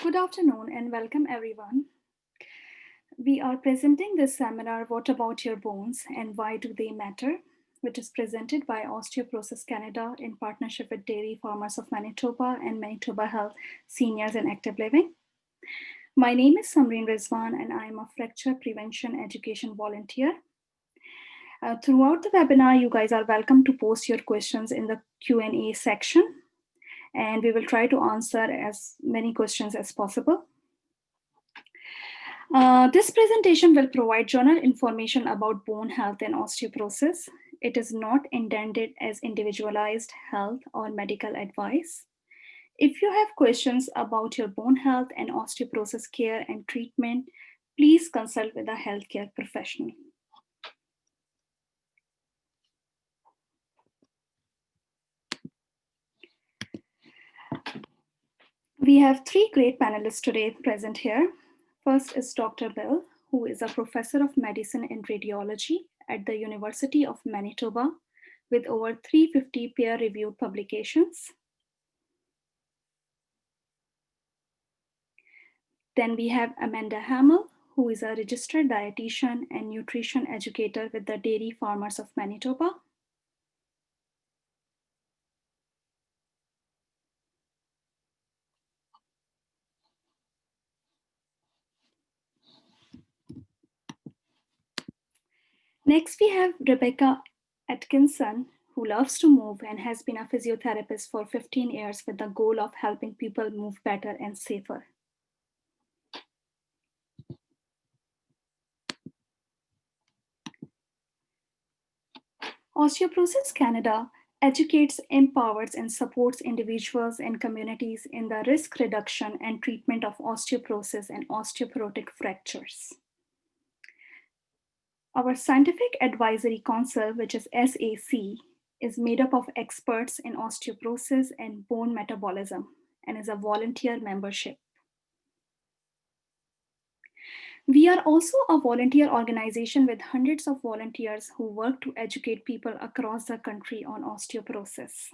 Good afternoon and welcome everyone. We are presenting this seminar, What About Your Bones and Why Do They Matter?, which is presented by Osteoporosis Canada in partnership with Dairy Farmers of Manitoba and Manitoba Health Seniors and Active Living. My name is Samreen Rizwan and I am a fracture prevention education volunteer. Throughout the webinar, you guys are welcome to post your questions in the Q&A section, and we will try to answer as many questions as possible. This presentation will provide general information about bone health and osteoporosis. It is not intended as individualized health or medical advice. If you have questions about your bone health and osteoporosis care and treatment, please consult with a healthcare professional. We have three great panelists today present here. First is Dr. Bill, who is a professor of medicine and radiology at the University of Manitoba with over 350 peer-reviewed publications. Then we have Amanda Hamel, who is a registered dietitian and nutrition educator with the Dairy Farmers of Manitoba. Next, we have Rebecca Atkinson, who loves to move and has been a physiotherapist for 15 years with the goal of helping people move better and safer. Osteoporosis Canada educates, empowers, and supports individuals and communities in the risk reduction and treatment of osteoporosis and osteoporotic fractures. Our Scientific Advisory Council, which is SAC, is made up of experts in osteoporosis and bone metabolism and is a volunteer membership. We are also a volunteer organization with hundreds of volunteers who work to educate people across the country on osteoporosis.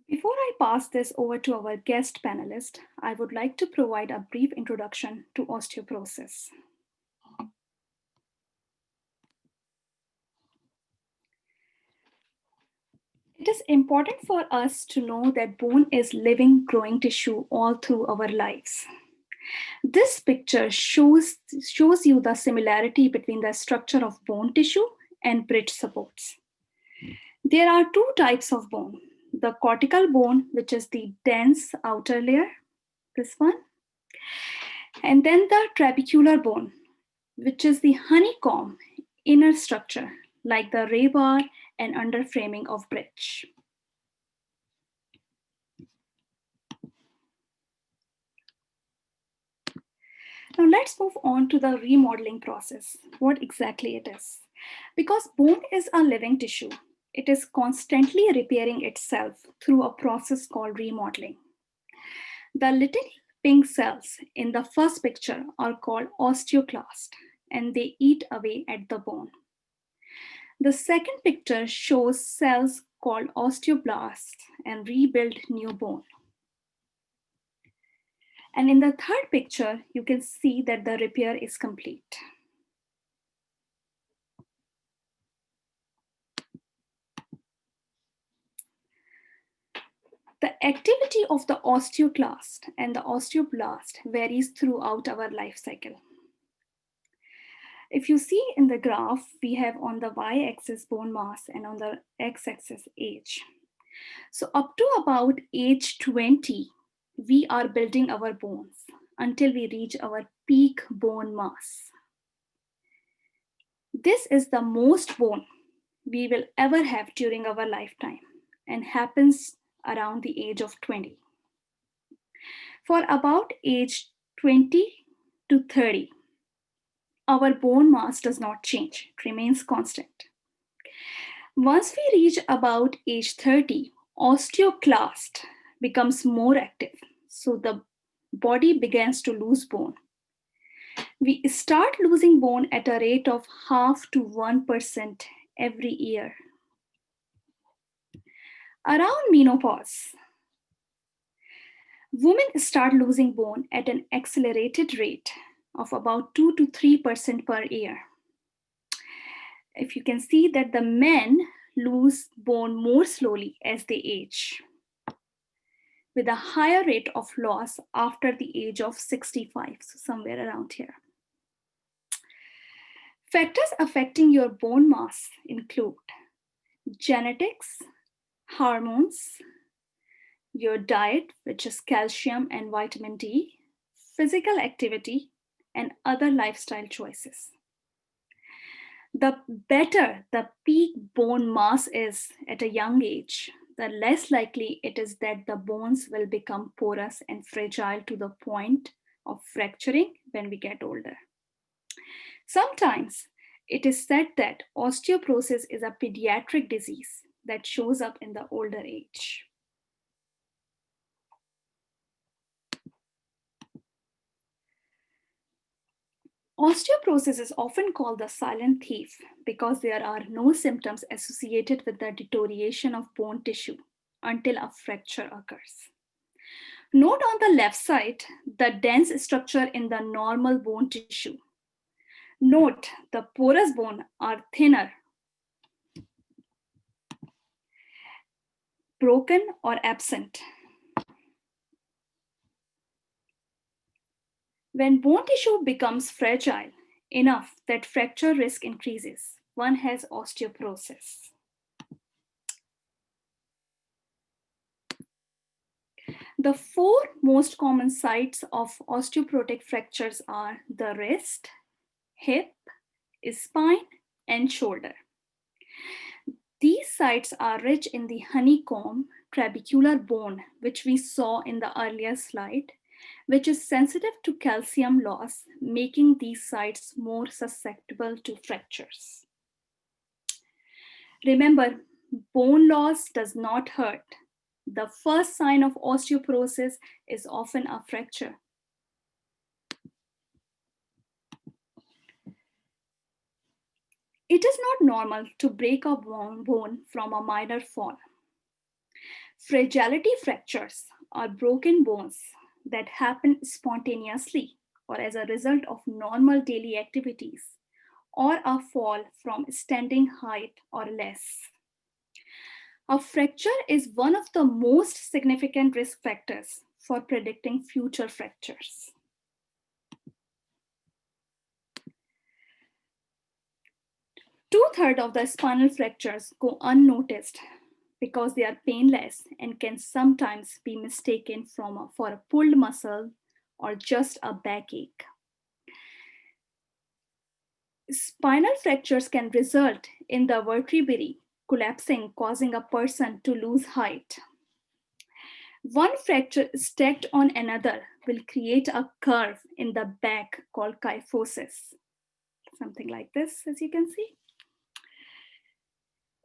Before I pass this over to our guest panelist, I would like to provide a brief introduction to osteoporosis. It is important for us to know that bone is living, growing tissue all through our lives. This picture shows you the similarity between the structure of bone tissue and bridge supports. There are two types of bone. The cortical bone, which is the dense outer layer, this one, and then the trabecular bone, which is the honeycomb inner structure, like the rebar and underframing of bridge. Now let's move on to the remodeling process, what exactly it is. Because bone is a living tissue, it is constantly repairing itself through a process called remodeling. The little pink cells in the first picture are called osteoclasts, and they eat away at the bone. The second picture shows cells called osteoblasts and rebuild new bone. And in the third picture, you can see that the repair is complete. The activity of the osteoclast and the osteoblast varies throughout our life cycle. If you see in the graph, we have on the y-axis bone mass and on the x-axis age. So up to about age 20, we are building our bones until we reach our peak bone mass. This is the most bone we will ever have during our lifetime and happens around the age of 20. For about age 20 to 30, our bone mass does not change, it remains constant. Once we reach about age 30, osteoclast becomes more active, so the body begins to lose bone. We start losing bone at a rate of 0.5 to 1% every year. Around menopause, women start losing bone at an accelerated rate of about 2 to 3% per year. If you can see that the men lose bone more slowly as they age, with a higher rate of loss after the age of 65, so somewhere around here. Factors affecting your bone mass include genetics, hormones, your diet, which is calcium and vitamin D, physical activity, and other lifestyle choices. The better the peak bone mass is at a young age, the less likely it is that the bones will become porous and fragile to the point of fracturing when we get older. Sometimes it is said that osteoporosis is a pediatric disease that shows up in the older age. Osteoporosis is often called the silent thief because there are no symptoms associated with the deterioration of bone tissue until a fracture occurs. Note on the left side the dense structure in the normal bone tissue. Note the porous bone are thinner, broken, or absent. When bone tissue becomes fragile enough that fracture risk increases, one has osteoporosis. The four most common sites of osteoporotic fractures are the wrist, hip, spine, and shoulder. These sites are rich in the honeycomb trabecular bone, which we saw in the earlier slide, which is sensitive to calcium loss, making these sites more susceptible to fractures. Remember, bone loss does not hurt. The first sign of osteoporosis is often a fracture. It is not normal to break a bone from a minor fall. Fragility fractures are broken bones that happen spontaneously or as a result of normal daily activities or a fall from standing height or less. A fracture is one of the most significant risk factors for predicting future fractures. Two-thirds of the spinal fractures go unnoticed because they are painless and can sometimes be mistaken for a pulled muscle or just a backache. Spinal fractures can result in the vertebrae collapsing, causing a person to lose height. One fracture stacked on another will create a curve in the back called kyphosis. Something like this, as you can see.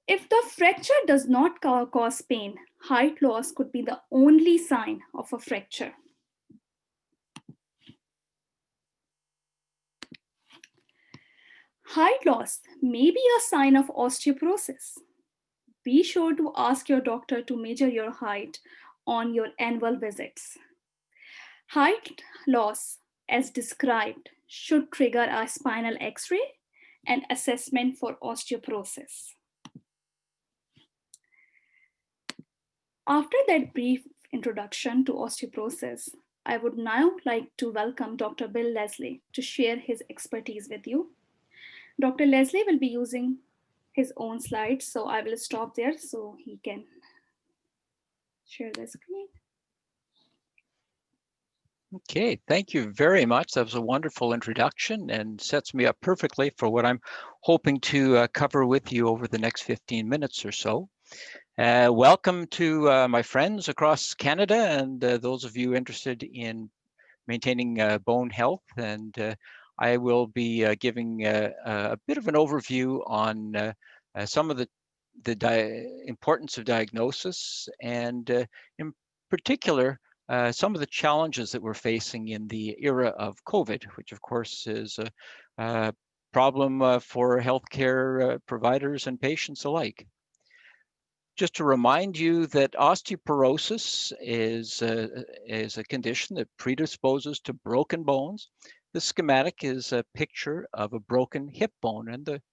If the fracture does not cause pain, height loss could be the only sign of a fracture. Height loss may be a sign of osteoporosis. Be sure to ask your doctor to measure your height on your annual visits. Height loss, as described, should trigger a spinal X-ray and assessment for osteoporosis. After that brief introduction to osteoporosis, I would now like to welcome Dr. Bill Leslie to share his expertise with you. Dr. Leslie will be using his own slides, so I will stop there so he can share the screen. Okay, thank you very much. That was a wonderful introduction and sets me up perfectly for what I'm hoping to cover with you over the next 15 minutes or so. Welcome to my friends across Canada and those of you interested in maintaining bone health. And I will be giving a bit of an overview on some of the importance of diagnosis and in particular, some of the challenges that we're facing in the era of COVID, which of course is a problem for healthcare providers and patients alike. Just to remind you that osteoporosis is a condition that predisposes to broken bones. The schematic is a picture of a broken hip bone, and the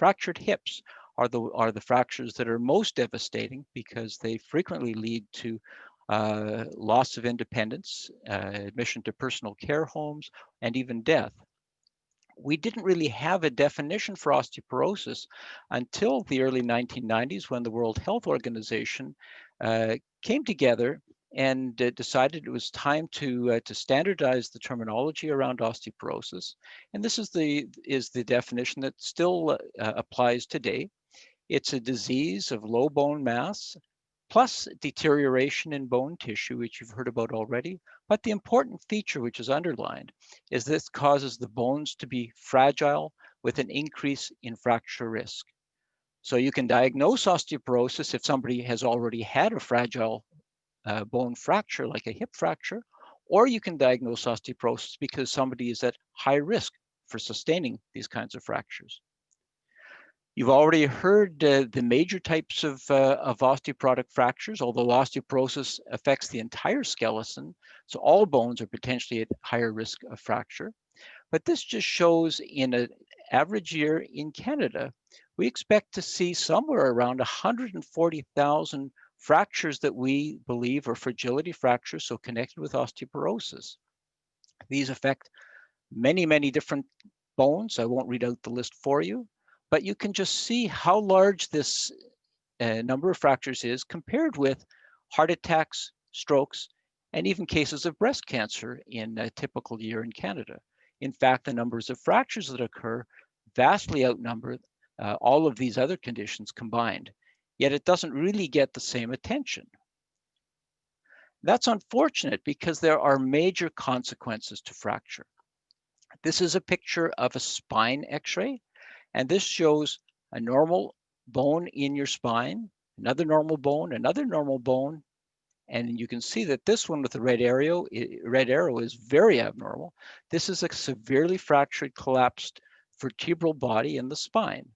fractured hips are the fractures that are most devastating because they frequently lead to loss of independence, admission to personal care homes, and even death. We didn't really have a definition for osteoporosis until the early 1990s, when the World Health Organization came together and decided it was time to standardize the terminology around osteoporosis. And this is the definition that still applies today. It's a disease of low bone mass plus deterioration in bone tissue, which you've heard about already. But the important feature, which is underlined, is this causes the bones to be fragile with an increase in fracture risk. So you can diagnose osteoporosis if somebody has already had a fragile bone fracture, like a hip fracture, or you can diagnose osteoporosis because somebody is at high risk for sustaining these kinds of fractures. You've already heard the major types of osteoporotic fractures, although osteoporosis affects the entire skeleton, so all bones are potentially at higher risk of fracture. But this just shows in an average year in Canada, we expect to see somewhere around 140,000 fractures that we believe are fragility fractures, so connected with osteoporosis. These affect many, many different bones. I won't read out the list for you, but you can just see how large this number of fractures is compared with heart attacks, strokes, and even cases of breast cancer in a typical year in Canada. In fact, the numbers of fractures that occur vastly outnumber all of these other conditions combined, yet it doesn't really get the same attention. That's unfortunate because there are major consequences to fracture. This is a picture of a spine x-ray, and this shows a normal bone in your spine, another normal bone, and you can see that this one with the red arrow is very abnormal. This is a severely fractured, collapsed vertebral body in the spine.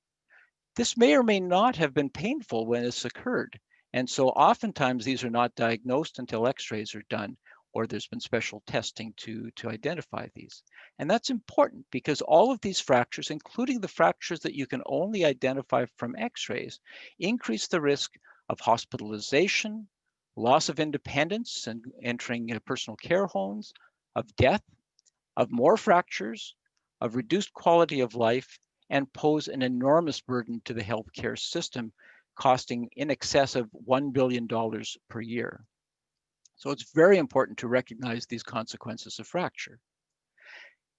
This may or may not have been painful when this occurred, and so oftentimes these are not diagnosed until x-rays are done, or there's been special testing to identify these. And that's important because all of these fractures, including the fractures that you can only identify from x-rays, increase the risk of hospitalization, loss of independence and entering personal care homes, of death, of more fractures, of reduced quality of life, and pose an enormous burden to the healthcare system, costing in excess of $1 billion per year. So it's very important to recognize these consequences of fracture.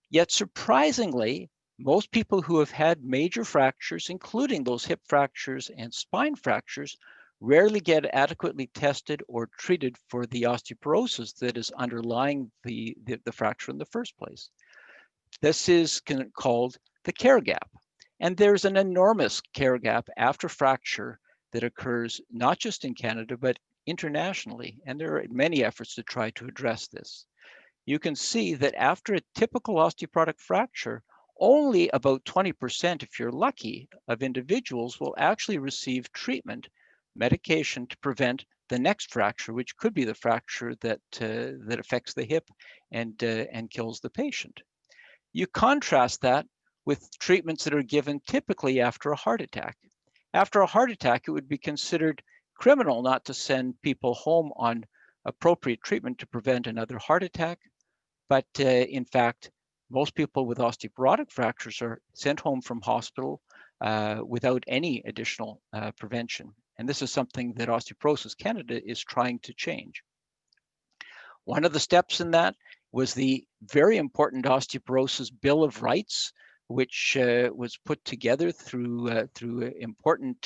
Yet surprisingly, most people who have had major fractures, including those hip fractures and spine fractures, rarely get adequately tested or treated for the osteoporosis that is underlying the fracture in the first place. This is called the care gap. And there's an enormous care gap after fracture that occurs not just in Canada, but internationally. And there are many efforts to try to address this. You can see that after a typical osteoporotic fracture, only about 20%, if you're lucky, of individuals will actually receive treatment, medication to prevent the next fracture, which could be the fracture that affects the hip and kills the patient. You contrast that with treatments that are given typically after a heart attack. After a heart attack, it would be considered criminal not to send people home on appropriate treatment to prevent another heart attack. But in fact, most people with osteoporotic fractures are sent home from hospital without any additional prevention. And this is something that Osteoporosis Canada is trying to change. One of the steps in that was the very important Osteoporosis Bill of Rights, which was put together through important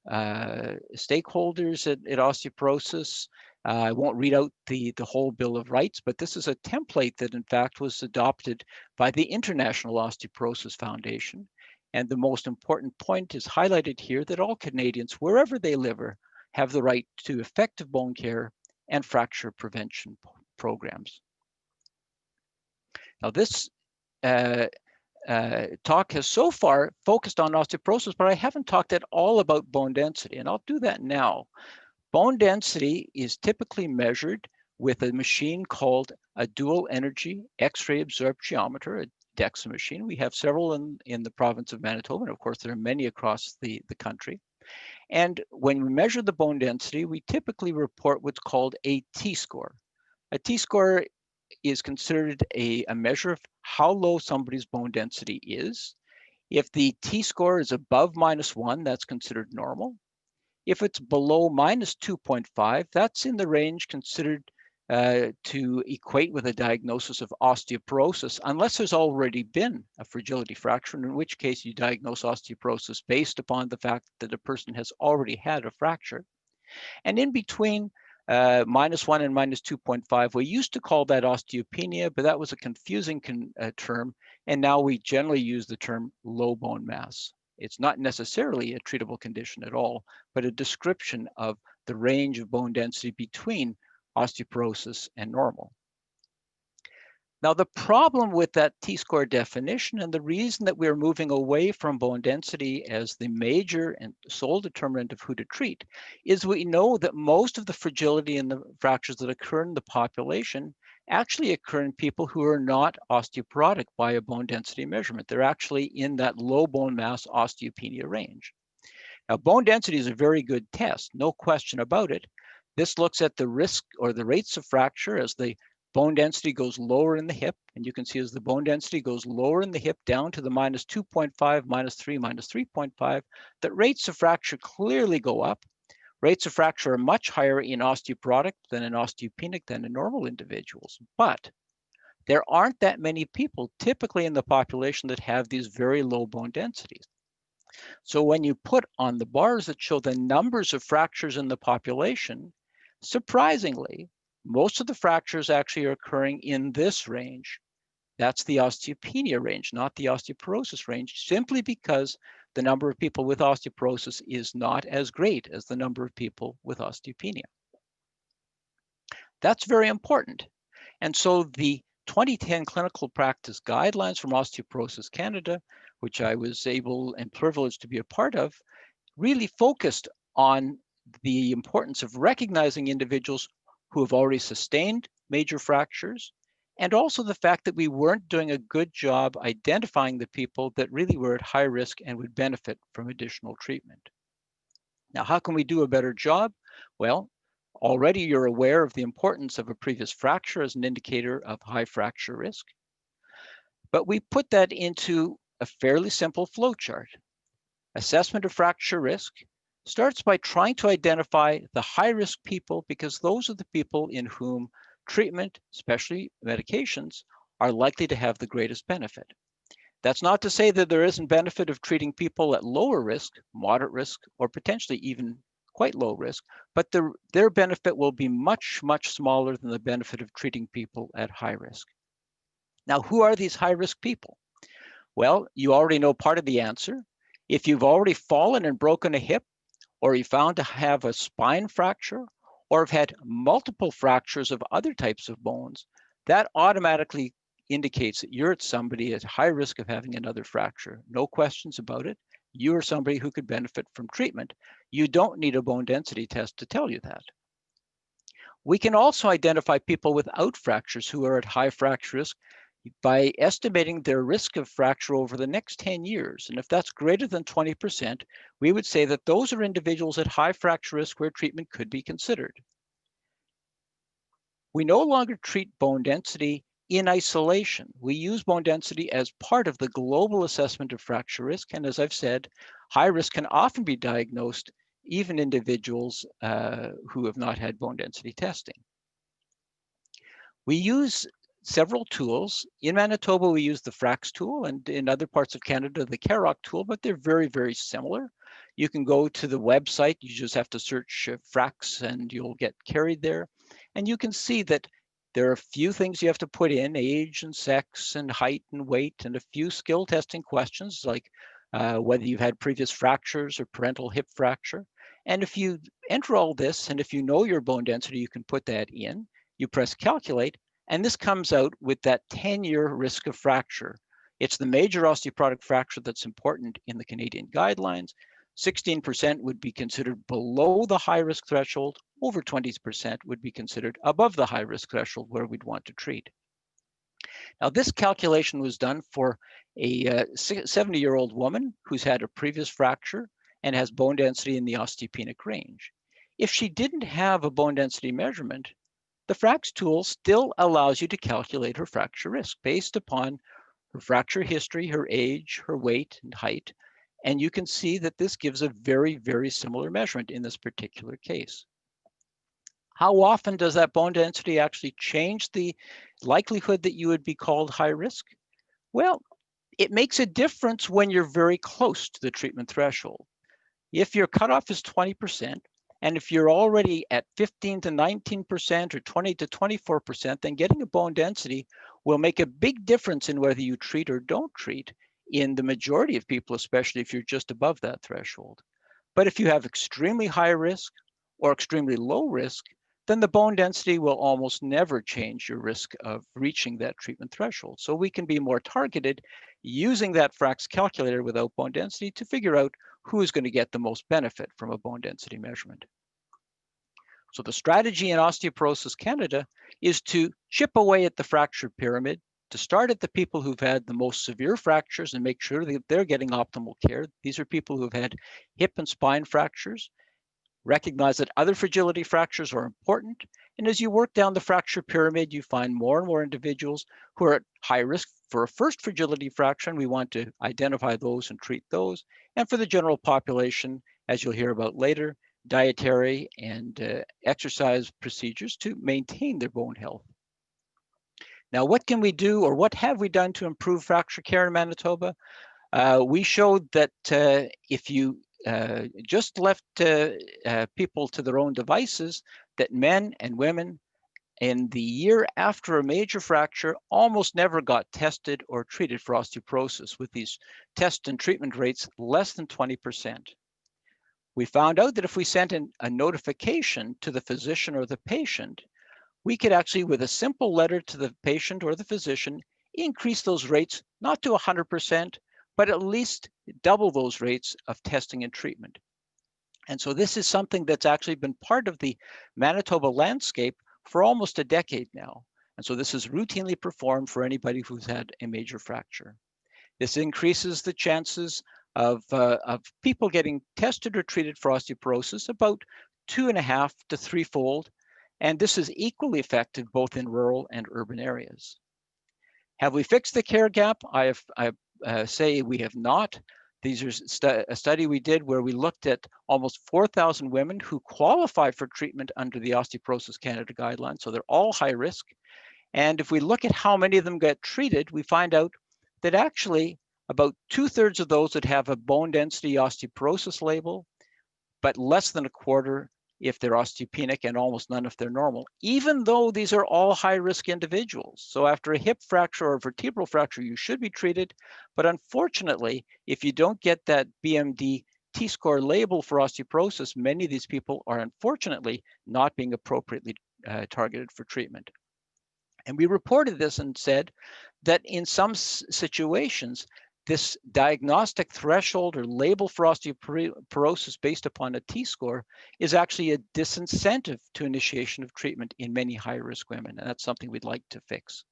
stakeholders at Osteoporosis. I won't read out the whole Bill of Rights, but this is a template that in fact was adopted by the International Osteoporosis Foundation. And the most important point is highlighted here that all Canadians, wherever they live, have the right to effective bone care and fracture prevention programs. Now this talk has so far focused on osteoporosis, but I haven't talked at all about bone density, and I'll do that now. Bone density is typically measured with a machine called a dual energy X-ray absorptiometer, a DEXA machine. We have several in the province of Manitoba, and of course there are many across the country. And when we measure the bone density, we typically report what's called a T-score. A T-score is considered a measure of how low somebody's bone density is. If the T-score is above -1, that's considered normal. If it's below -2.5, that's in the range considered to equate with a diagnosis of osteoporosis, unless there's already been a fragility fracture, in which case you diagnose osteoporosis based upon the fact that a person has already had a fracture. And in between -1 and -2.5, we used to call that osteopenia, but that was a confusing term, and now we generally use the term low bone mass. It's not necessarily a treatable condition at all, but a description of the range of bone density between osteoporosis and normal. Now, the problem with that T-score definition, and the reason that we're moving away from bone density as the major and sole determinant of who to treat, is we know that most of the fragility in the fractures that occur in the population actually occur in people who are not osteoporotic by a bone density measurement. They're actually in that low bone mass osteopenia range. Now, bone density is a very good test, no question about it. This looks at the risk or the rates of fracture as the bone density goes lower in the hip. And you can see as the bone density goes lower in the hip down to the -2.5, -3, -3.5, that rates of fracture clearly go up. Rates of fracture are much higher in osteoporotic than in osteopenic than in normal individuals. But there aren't that many people typically in the population that have these very low bone densities. So when you put on the bars that show the numbers of fractures in the population, surprisingly, most of the fractures actually are occurring in this range. That's the osteopenia range, not the osteoporosis range, simply because the number of people with osteoporosis is not as great as the number of people with osteopenia. That's very important. And so the 2010 Clinical Practice Guidelines from Osteoporosis Canada, which I was able and privileged to be a part of, really focused on the importance of recognizing individuals who have already sustained major fractures, and also the fact that we weren't doing a good job identifying the people that really were at high risk and would benefit from additional treatment. Now, how can we do a better job? Well, already you're aware of the importance of a previous fracture as an indicator of high fracture risk, but we put that into a fairly simple flowchart. Assessment of fracture risk starts by trying to identify the high-risk people because those are the people in whom treatment, especially medications, are likely to have the greatest benefit. That's not to say that there isn't benefit of treating people at lower risk, moderate risk, or potentially even quite low risk, but their benefit will be much, much smaller than the benefit of treating people at high risk. Now, who are these high-risk people? Well, you already know part of the answer. If you've already fallen and broken a hip, or you found to have a spine fracture, or have had multiple fractures of other types of bones, that automatically indicates that you're somebody at high risk of having another fracture. No questions about it. You are somebody who could benefit from treatment. You don't need a bone density test to tell you that. We can also identify people without fractures who are at high fracture risk by estimating their risk of fracture over the next 10 years. And if that's greater than 20%, we would say that those are individuals at high fracture risk where treatment could be considered. We no longer treat bone density in isolation. We use bone density as part of the global assessment of fracture risk. And as I've said, high risk can often be diagnosed, even individuals who have not had bone density testing. We use several tools. In Manitoba, we use the FRAX tool, and in other parts of Canada, the CAROC tool, but they're very, very similar. You can go to the website, you just have to search FRAX and you'll get carried there. And you can see that there are a few things you have to put in, age and sex and height and weight, and a few skill testing questions like whether you've had previous fractures or parental hip fracture. And if you enter all this, and if you know your bone density, you can put that in. You press calculate, and this comes out with that 10-year risk of fracture. It's the major osteoporotic fracture that's important in the Canadian guidelines. 16% would be considered below the high-risk threshold. Over 20% would be considered above the high-risk threshold where we'd want to treat. Now, this calculation was done for a 70-year-old woman who's had a previous fracture and has bone density in the osteopenic range. If she didn't have a bone density measurement, the FRAX tool still allows you to calculate her fracture risk based upon her fracture history, her age, her weight and height. And you can see that this gives a very, very similar measurement in this particular case. How often does that bone density actually change the likelihood that you would be called high risk? Well, it makes a difference when you're very close to the treatment threshold. If your cutoff is 20%, and if you're already at 15 to 19% or 20 to 24%, then getting a bone density will make a big difference in whether you treat or don't treat in the majority of people, especially if you're just above that threshold. But if you have extremely high risk or extremely low risk, then the bone density will almost never change your risk of reaching that treatment threshold. So we can be more targeted using that FRAX calculator without bone density to figure out who is going to get the most benefit from a bone density measurement. So the strategy in Osteoporosis Canada is to chip away at the fracture pyramid, to start at the people who've had the most severe fractures and make sure that they're getting optimal care. These are people who've had hip and spine fractures. Recognize that other fragility fractures are important. And as you work down the fracture pyramid, you find more and more individuals who are at high risk for a first fragility fracture, and we want to identify those and treat those. And for the general population, as you'll hear about later, dietary and exercise procedures to maintain their bone health. Now, what can we do, or what have we done to improve fracture care in Manitoba? We showed that if you just left people to their own devices, that men and women in the year after a major fracture almost never got tested or treated for osteoporosis, with these test and treatment rates less than 20%. We found out that if we sent in a notification to the physician or the patient, we could actually, with a simple letter to the patient or the physician, increase those rates not to 100%, but at least double those rates of testing and treatment. And so this is something that's actually been part of the Manitoba landscape for almost a decade now. And so this is routinely performed for anybody who's had a major fracture. This increases the chances of people getting tested or treated for osteoporosis about 2.5 to 3-fold. And this is equally effective both in rural and urban areas. Have we fixed the care gap? I say we have not. These are a study we did where we looked at almost 4,000 women who qualify for treatment under the Osteoporosis Canada guidelines. So they're all high risk. And if we look at how many of them get treated, we find out that actually about 2/3 of those that have a bone density osteoporosis label, but less than a quarter if they're osteopenic and almost none if they're normal, even though these are all high-risk individuals. So after a hip fracture or a vertebral fracture, you should be treated. But unfortunately, if you don't get that BMD T-score label for osteoporosis, many of these people are unfortunately not being appropriately targeted for treatment. And we reported this and said that in some situations, this diagnostic threshold or label for osteoporosis based upon a T-score is actually a disincentive to initiation of treatment in many high-risk women, and that's something we'd like to fix.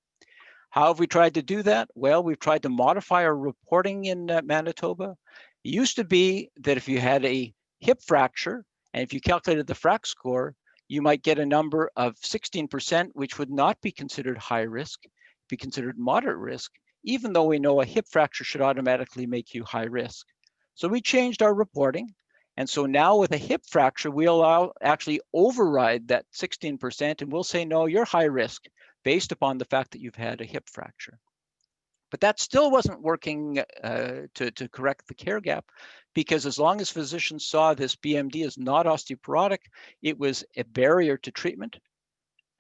How have we tried to do that? Well, we've tried to modify our reporting in Manitoba. It used to be that if you had a hip fracture, and if you calculated the FRAX score, you might get a number of 16%, which would not be considered high risk, be considered moderate risk, even though we know a hip fracture should automatically make you high risk. So we changed our reporting. And so now with a hip fracture, we'll actually override that 16% and we'll say, no, you're high risk based upon the fact that you've had a hip fracture. But that still wasn't working to correct the care gap, because as long as physicians saw this BMD as not osteoporotic, it was a barrier to treatment.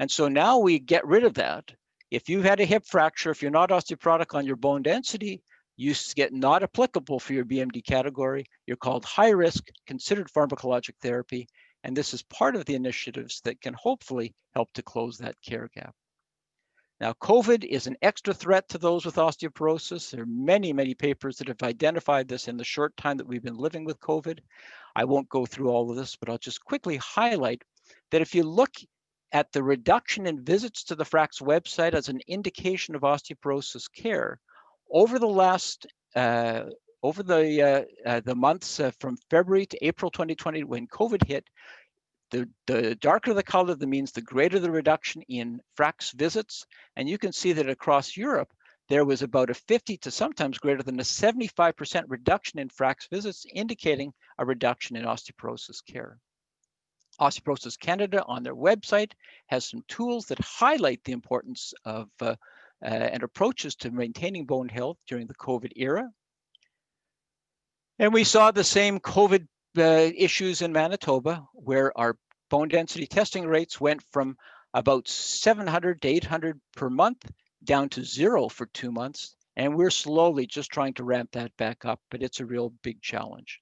And so now we get rid of that. If you've had a hip fracture, if you're not osteoporotic on your bone density, you get not applicable for your BMD category. You're called high risk, considered pharmacologic therapy. And this is part of the initiatives that can hopefully help to close that care gap. Now, COVID is an extra threat to those with osteoporosis. There are many, many papers that have identified this in the short time that we've been living with COVID. I won't go through all of this, but I'll just quickly highlight that if you look at the reduction in visits to the FRAC's website as an indication of osteoporosis care, over the last the months from February to April 2020, when COVID hit, the darker the color, that means the greater the reduction in FRAC's visits. And you can see that across Europe, there was about a 50 to sometimes greater than a 75% reduction in FRAC's visits, indicating a reduction in osteoporosis care. Osteoporosis Canada on their website has some tools that highlight the importance of and approaches to maintaining bone health during the COVID era. And we saw the same COVID issues in Manitoba, where our bone density testing rates went from about 700 to 800 per month down to 0 for 2 months. And we're slowly just trying to ramp that back up, but it's a real big challenge.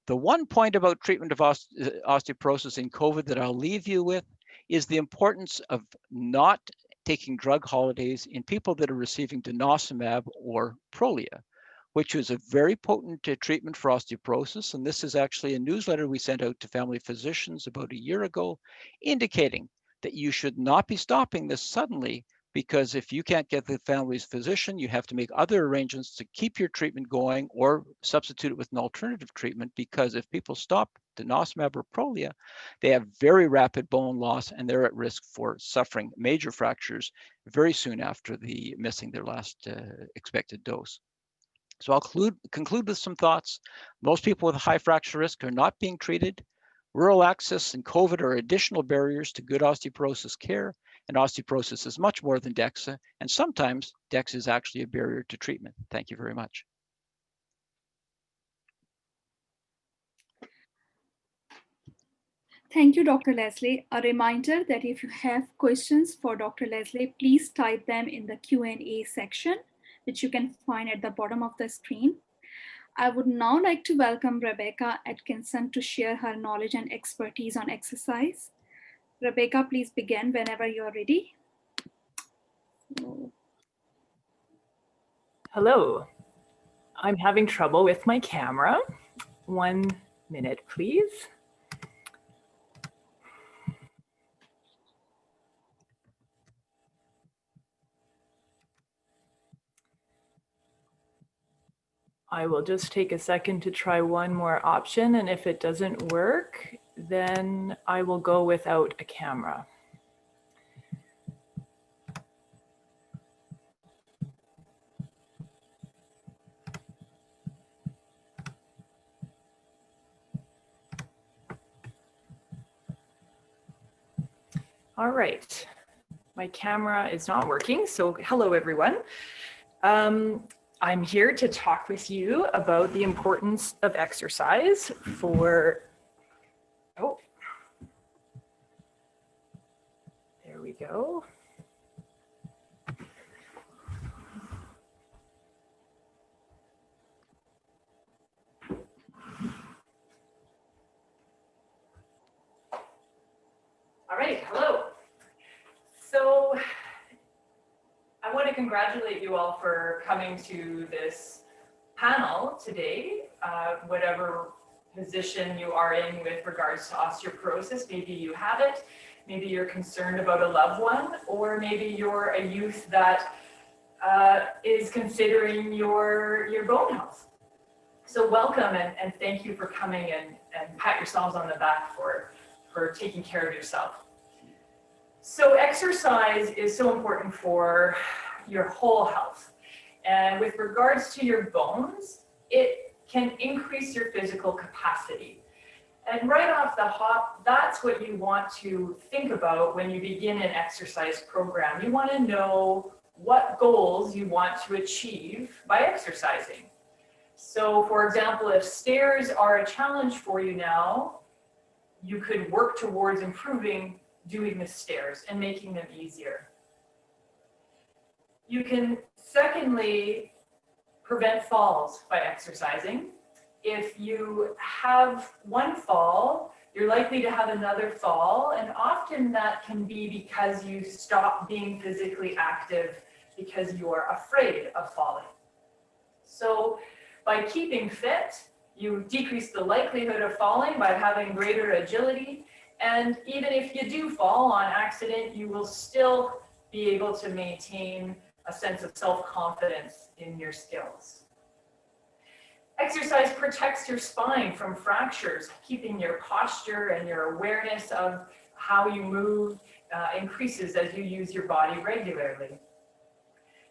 The one point about treatment of osteoporosis in COVID that I'll leave you with is the importance of not taking drug holidays in people that are receiving denosumab or Prolia, which is a very potent treatment for osteoporosis. And this is actually a newsletter we sent out to family physicians about a year ago, indicating that you should not be stopping this suddenly, because if you can't get the family's physician, you have to make other arrangements to keep your treatment going or substitute it with an alternative treatment, because if people stop denosumab or Prolia, they have very rapid bone loss and they're at risk for suffering major fractures very soon after missing their last expected dose. So I'll conclude with some thoughts. Most people with high fracture risk are not being treated. Rural access and COVID are additional barriers to good osteoporosis care, and osteoporosis is much more than DEXA, and sometimes DEXA is actually a barrier to treatment. Thank you very much. Thank you, Dr. Leslie. A reminder that if you have questions for Dr. Leslie, please type them in the Q&A section, which you can find at the bottom of the screen. I would now like to welcome Rebecca Atkinson to share her knowledge and expertise on exercise. Rebecca, please begin whenever you're ready. Hello. I'm having trouble with my camera. 1 minute, please. I will just take a second to try one more option, and if it doesn't work, then I will go without a camera. All right, my camera is not working, so hello everyone. I'm here to talk with you about the importance of exercise for, oh, there we go. All right, hello. So I want to congratulate you all for coming to this panel today, whatever position you are in with regards to osteoporosis. Maybe you have it, maybe you're concerned about a loved one, or maybe you're a youth that is considering your bone health. So welcome and thank you for coming and pat yourselves on the back for taking care of yourself. So exercise is so important for your whole health. And with regards to your bones, it can increase your physical capacity. And right off the hop, that's what you want to think about when you begin an exercise program. You want to know what goals you want to achieve by exercising. So for example, if stairs are a challenge for you now, you could work towards improving doing the stairs and making them easier. You can secondly prevent falls by exercising. If you have one fall you're likely to have another fall, and often that can be because you stop being physically active because you are afraid of falling. So by keeping fit, you decrease the likelihood of falling by having greater agility, and even if you do fall on accident, you will still be able to maintain a sense of self-confidence in your skills. Exercise protects your spine from fractures, keeping your posture and your awareness of how you move increases as you use your body regularly.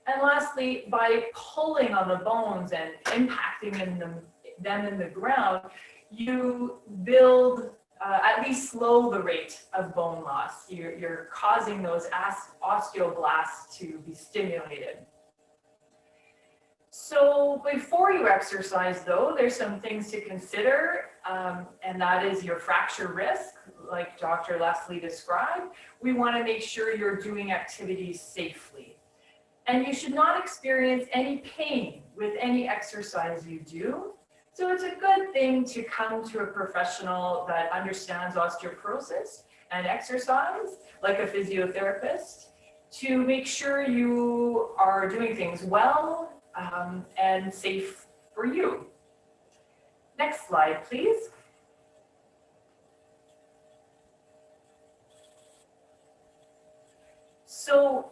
And lastly, by pulling on the bones and impacting them in the ground, you build, at least slow the rate of bone loss. You're causing those osteoblasts to be stimulated. So before you exercise though, there's some things to consider, and that is your fracture risk, like Dr. Leslie described. We want to make sure you're doing activities safely. And you should not experience any pain with any exercise you do. So it's a good thing to come to a professional that understands osteoporosis and exercise, like a physiotherapist, to make sure you are doing things well and safe for you. Next slide, please. So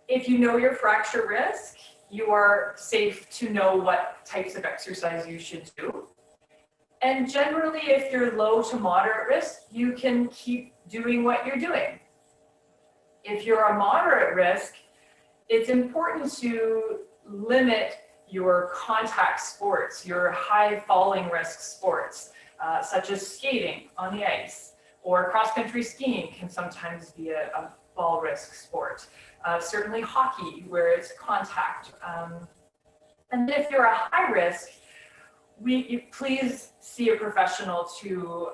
if you know your fracture risk, you are safe to know what types of exercise you should do. And generally, if you're low to moderate risk, you can keep doing what you're doing. If you're a moderate risk, it's important to limit your contact sports, your high falling risk sports, such as skating on the ice, or cross-country skiing can sometimes be a fall risk sport. Certainly hockey, where it's contact. And then if you're a high risk, please see a professional to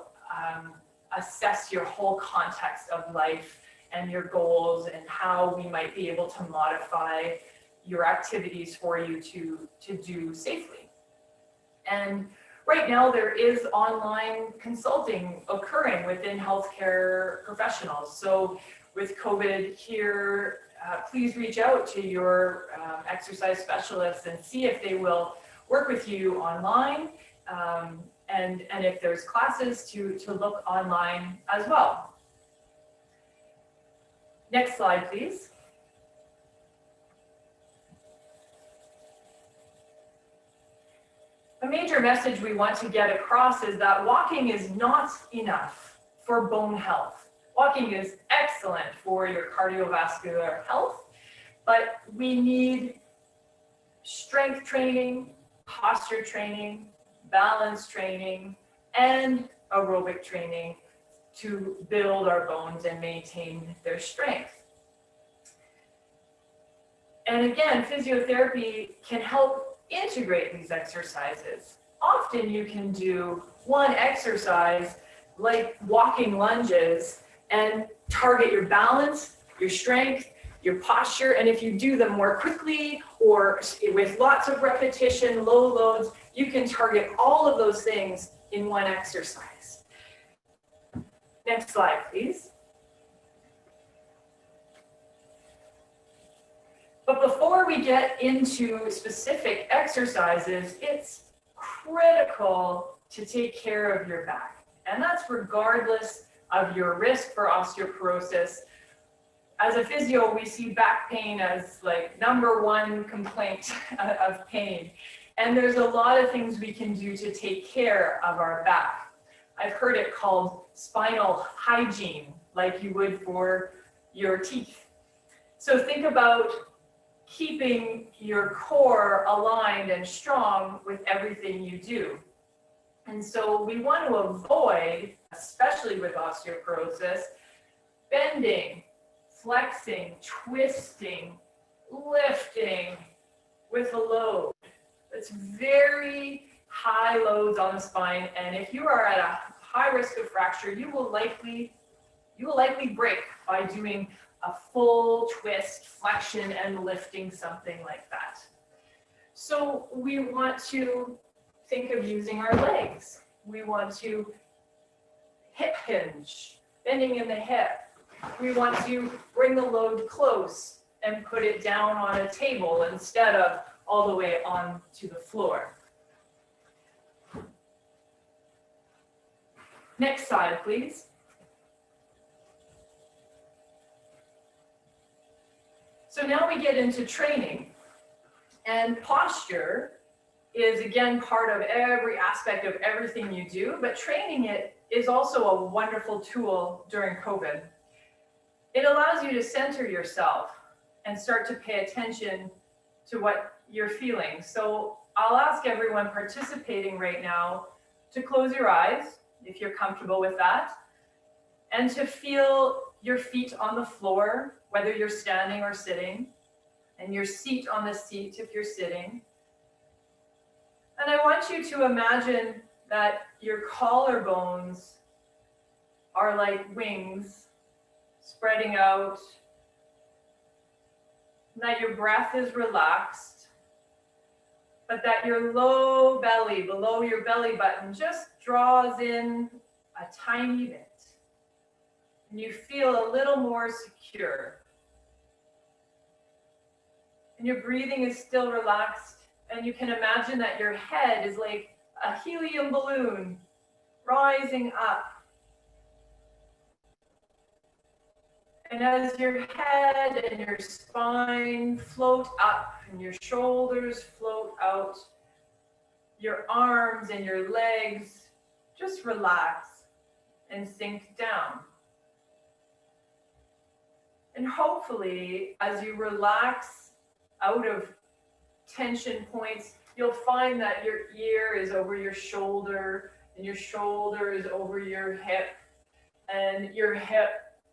assess your whole context of life and your goals and how we might be able to modify your activities for you to do safely. And right now there is online consulting occurring within healthcare professionals. So with COVID here, please reach out to your exercise specialists and see if they will work with you online, and if there's classes to look online as well. Next slide, please. A major message we want to get across is that walking is not enough for bone health. Walking is excellent for your cardiovascular health, but we need strength training, posture training, balance training, and aerobic training to build our bones and maintain their strength. And again, physiotherapy can help integrate these exercises. Often you can do one exercise like walking lunges and target your balance, your strength, your posture, and if you do them more quickly or with lots of repetition, low loads, you can target all of those things in one exercise. Next slide, please. But before we get into specific exercises, it's critical to take care of your back. And that's regardless of your risk for osteoporosis. As a physio, we see back pain as like #1 complaint of pain. And there's a lot of things we can do to take care of our back. I've heard it called spinal hygiene, like you would for your teeth. So think about keeping your core aligned and strong with everything you do. And so we want to avoid, especially with osteoporosis, bending, flexing, twisting, lifting with a load. It's very high loads on the spine, and if you are at a high risk of fracture, you will likely break by doing a full twist, flexion, and lifting, something like that. So we want to think of using our legs. We want to hip hinge, bending in the hip. We want to bring the load close and put it down on a table instead of all the way onto the floor. Next slide, please. So now we get into training, and posture is again part of every aspect of everything you do, but training it is also a wonderful tool during COVID. It allows you to center yourself and start to pay attention to what you're feeling. So I'll ask everyone participating right now to close your eyes, if you're comfortable with that, and to feel your feet on the floor, whether you're standing or sitting, and your seat on the seat if you're sitting. And I want you to imagine that your collarbones are like wings spreading out, that your breath is relaxed, but that your low belly, below your belly button, just draws in a tiny bit. And you feel a little more secure. And your breathing is still relaxed. And you can imagine that your head is like a helium balloon rising up. And as your head and your spine float up and your shoulders float out, your arms and your legs just relax and sink down. And hopefully, as you relax out of tension points, you'll find that your ear is over your shoulder, and your shoulder is over your hip, and your hip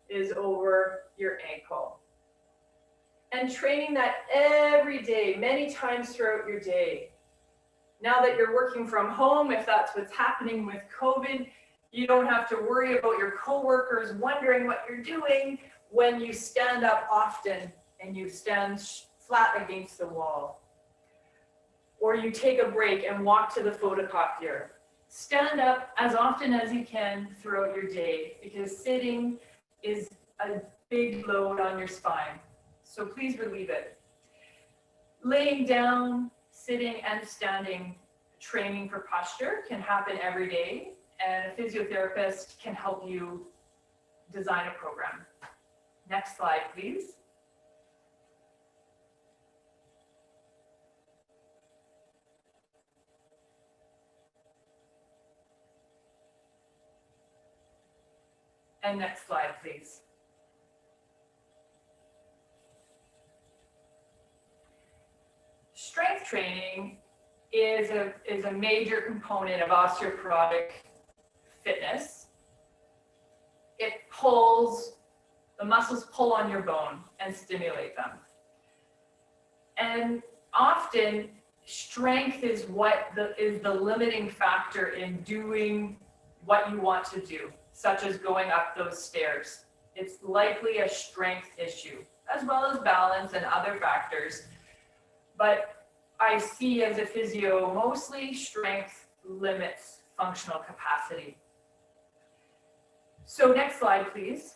is over your ankle. And training that every day, many times throughout your day. Now that you're working from home, if that's what's happening with COVID, you don't have to worry about your coworkers wondering what you're doing when you stand up often and you stand flat against the wall. Or you take a break and walk to the photocopier. Stand up as often as you can throughout your day, because sitting is a big load on your spine. So please relieve it. Laying down, sitting and standing training for posture can happen every day, and a physiotherapist can help you design a program. Next slide, please. And next slide, please. Strength training is a major component of osteoporotic fitness. It pulls, the muscles pull on your bone and stimulate them. And often strength is the limiting factor in doing what you want to do, such as going up those stairs. It's likely a strength issue, as well as balance and other factors. But I see as a physio, mostly strength limits functional capacity. So next slide, please.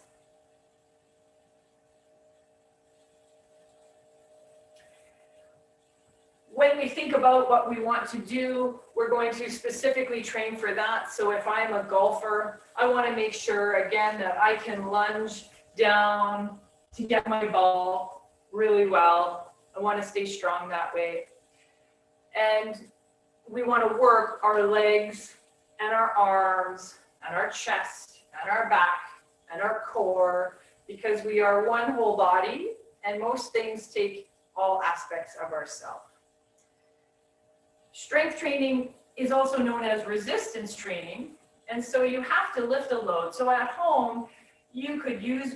When we think about what we want to do, we're going to specifically train for that. So if I'm a golfer, I want to make sure, again, that I can lunge down to get my ball really well. I want to stay strong that way. And we want to work our legs and our arms and our chest and our back and our core, because we are one whole body, and most things take all aspects of ourselves. Strength training is also known as resistance training, and so you have to lift a load. So at home, you could use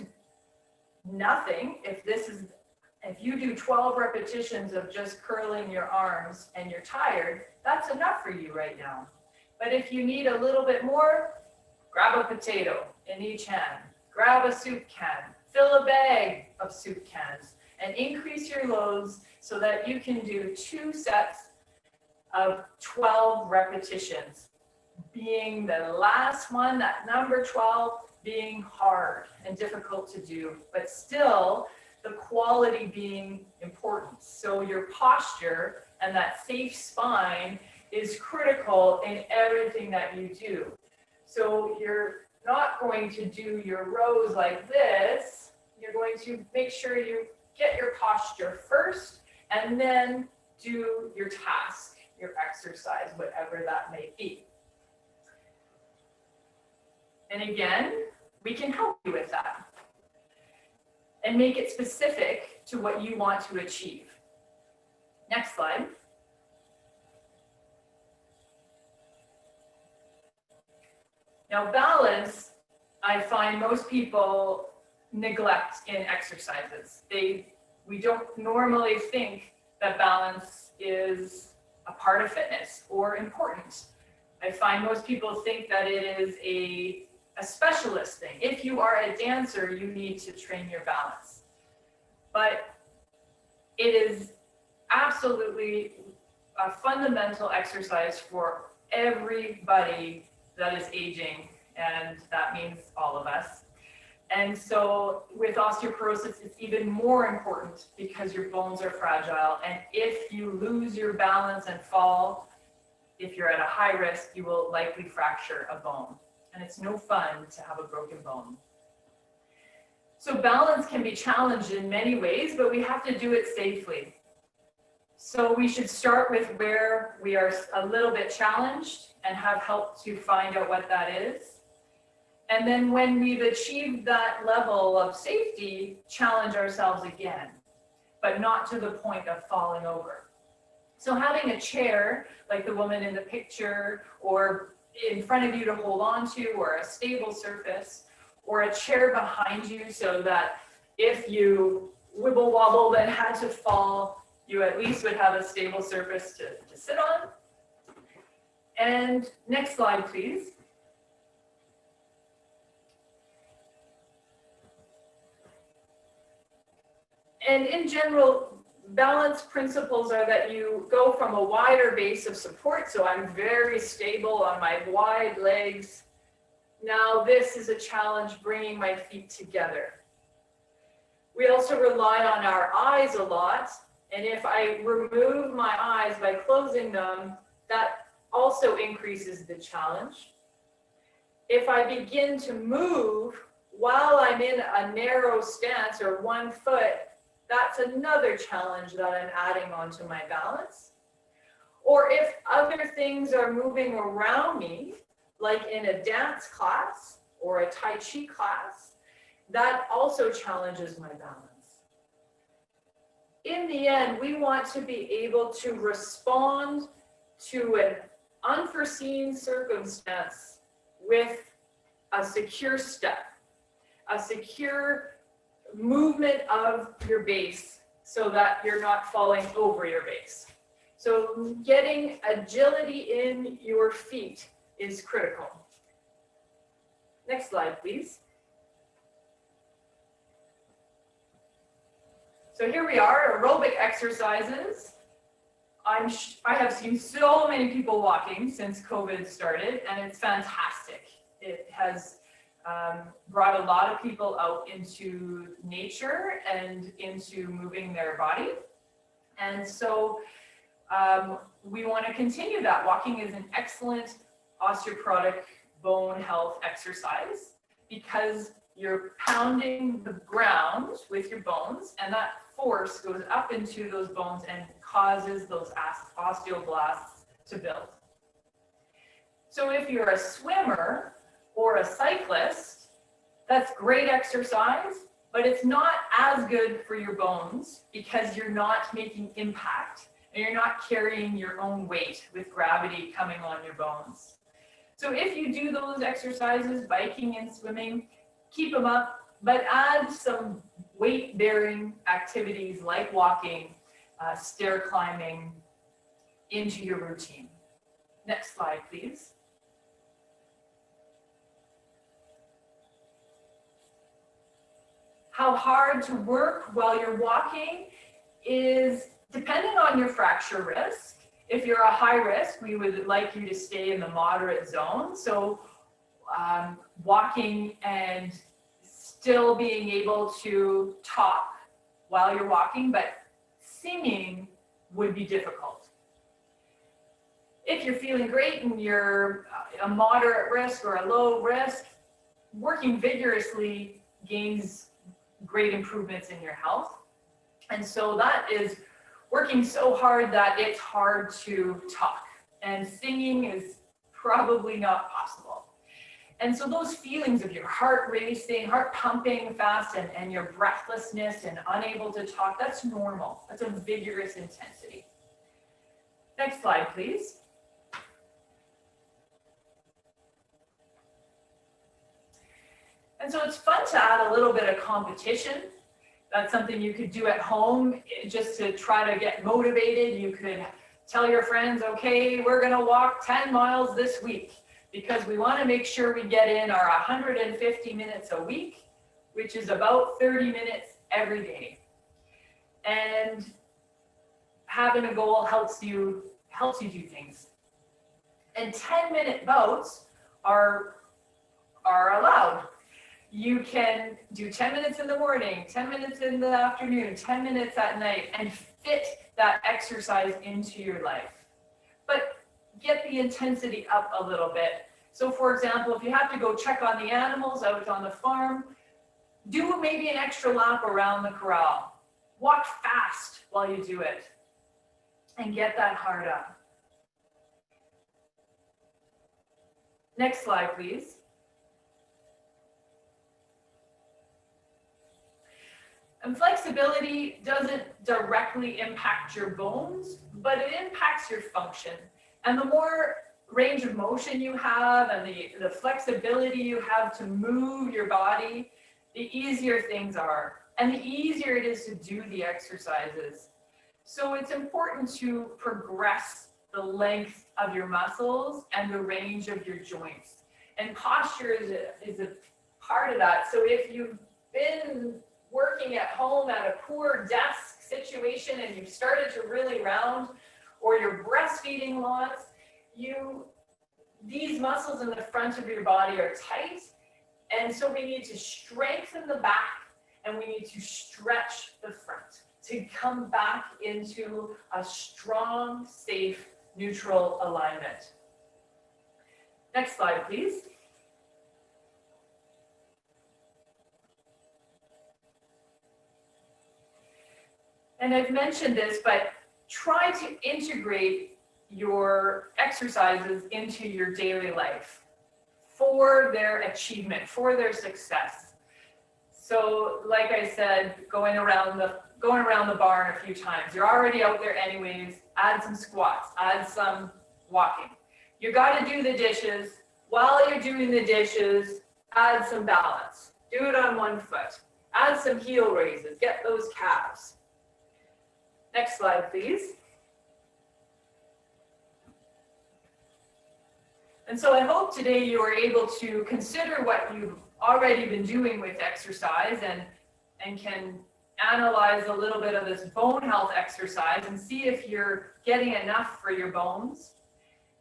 nothing. If you do 12 repetitions of just curling your arms and you're tired, that's enough for you right now. But if you need a little bit more, grab a potato in each hand, grab a soup can, fill a bag of soup cans, and increase your loads so that you can do 2 sets of 12 repetitions. being the last one, that number 12, being hard and difficult to do, but still the quality being important. So your posture and that safe spine is critical in everything that you do. So you're not going to do your rows like this. You're going to make sure you get your posture first and then do your task, your exercise, whatever that may be. And again, we can help you with that and make it specific to what you want to achieve. Next slide. Now, balance, I find most people neglect in exercises. We don't normally think that balance is a part of fitness or important. I find most people think that it is a specialist thing. If you are a dancer, you need to train your balance. But it is absolutely a fundamental exercise for everybody that is aging, and that means all of us. And so with osteoporosis, it's even more important because your bones are fragile. And if you lose your balance and fall, if you're at a high risk, you will likely fracture a bone. And it's no fun to have a broken bone. So balance can be challenged in many ways, but we have to do it safely. So we should start with where we are a little bit challenged and have help to find out what that is. And then when we've achieved that level of safety, challenge ourselves again, but not to the point of falling over. So having a chair, like the woman in the picture, or in front of you to hold on to, or a stable surface, or a chair behind you so that if you wibble wobbled and had to fall, you at least would have a stable surface to sit on. And next slide, please. And in general, balance principles are that you go from a wider base of support. So I'm very stable on my wide legs. Now this is a challenge bringing my feet together. We also rely on our eyes a lot. And if I remove my eyes by closing them, that also increases the challenge. If I begin to move while I'm in a narrow stance or 1 foot, that's another challenge that I'm adding onto my balance. Or if other things are moving around me, like in a dance class or a Tai Chi class, that also challenges my balance. In the end, we want to be able to respond to an unforeseen circumstance with a secure step, a secure movement of your base so that you're not falling over your base. So getting agility in your feet is critical. Next slide, please. So here we are, aerobic exercises. I have seen so many people walking since COVID started, and it's fantastic. It has brought a lot of people out into nature and into moving their body. And so we want to continue that. Walking is an excellent osteoporotic bone health exercise because you're pounding the ground with your bones, and that force goes up into those bones and causes those osteoblasts to build. So if you're a swimmer or a cyclist, that's great exercise, but it's not as good for your bones because you're not making impact and you're not carrying your own weight with gravity coming on your bones. So if you do those exercises, biking and swimming, keep them up, but add some weight-bearing activities like walking, stair climbing into your routine. Next slide, please. How hard to work while you're walking is depending on your fracture risk. If you're a high risk, we would like you to stay in the moderate zone. So walking and still being able to talk while you're walking, but singing would be difficult. If you're feeling great and you're a moderate risk or a low risk, working vigorously gains great improvements in your health. And so that is working so hard that it's hard to talk, and singing is probably not possible. And so those feelings of your heart racing, heart pumping fast, and your breathlessness and unable to talk, that's normal. That's a vigorous intensity. Next slide, please. And so it's fun to add a little bit of competition. That's something you could do at home just to try to get motivated. You could tell your friends, okay, we're gonna walk 10 miles this week because we wanna make sure we get in our 150 minutes a week, which is about 30 minutes every day. And having a goal helps you do things. And 10-minute bouts are allowed. You can do 10 minutes in the morning, 10 minutes in the afternoon, 10 minutes at night, and fit that exercise into your life. But get the intensity up a little bit. So for example, if you have to go check on the animals out on the farm, do maybe an extra lap around the corral. Walk fast while you do it, and get that heart up. Next slide, please. And flexibility doesn't directly impact your bones, but it impacts your function. And the more range of motion you have and the flexibility you have to move your body, the easier things are. And the easier it is to do the exercises. So it's important to progress the length of your muscles and the range of your joints. And posture is a part of that. So if you've been working at home at a poor desk situation and you've started to really round, or you're breastfeeding lots, these muscles in the front of your body are tight. And so we need to strengthen the back and we need to stretch the front to come back into a strong, safe, neutral alignment. Next slide, please. And I've mentioned this, but try to integrate your exercises into your daily life for their achievement, for their success. So like I said, going around the barn a few times, you're already out there anyways, add some squats, add some walking. You got to do the dishes. While you're doing the dishes, add some balance. Do it on one foot. Add some heel raises, get those calves. Next slide, please. And so I hope today you are able to consider what you've already been doing with exercise and can analyze a little bit of this bone health exercise and see if you're getting enough for your bones,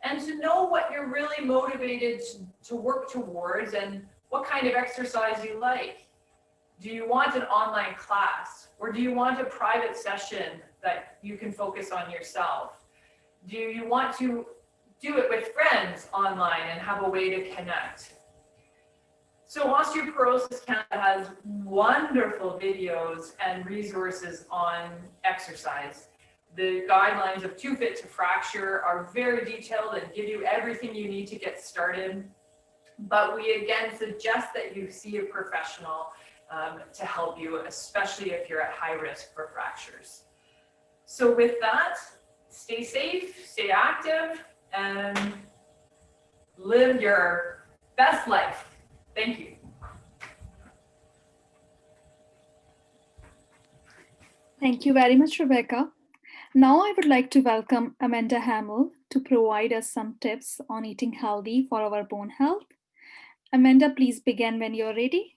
and to know what you're really motivated to work towards and what kind of exercise you like. Do you want an online class, or do you want a private session that you can focus on yourself? Do you want to do it with friends online and have a way to connect? So Osteoporosis Canada has wonderful videos and resources on exercise. The guidelines of Too Fit to Fracture are very detailed and give you everything you need to get started. But we again suggest that you see a professional to help you, especially if you're at high risk for fractures. So with that, stay safe, stay active, and live your best life. Thank you. Thank you very much, Rebecca. Now I would like to welcome Amanda Hamel to provide us some tips on eating healthy for our bone health. Amanda, please begin when you're ready.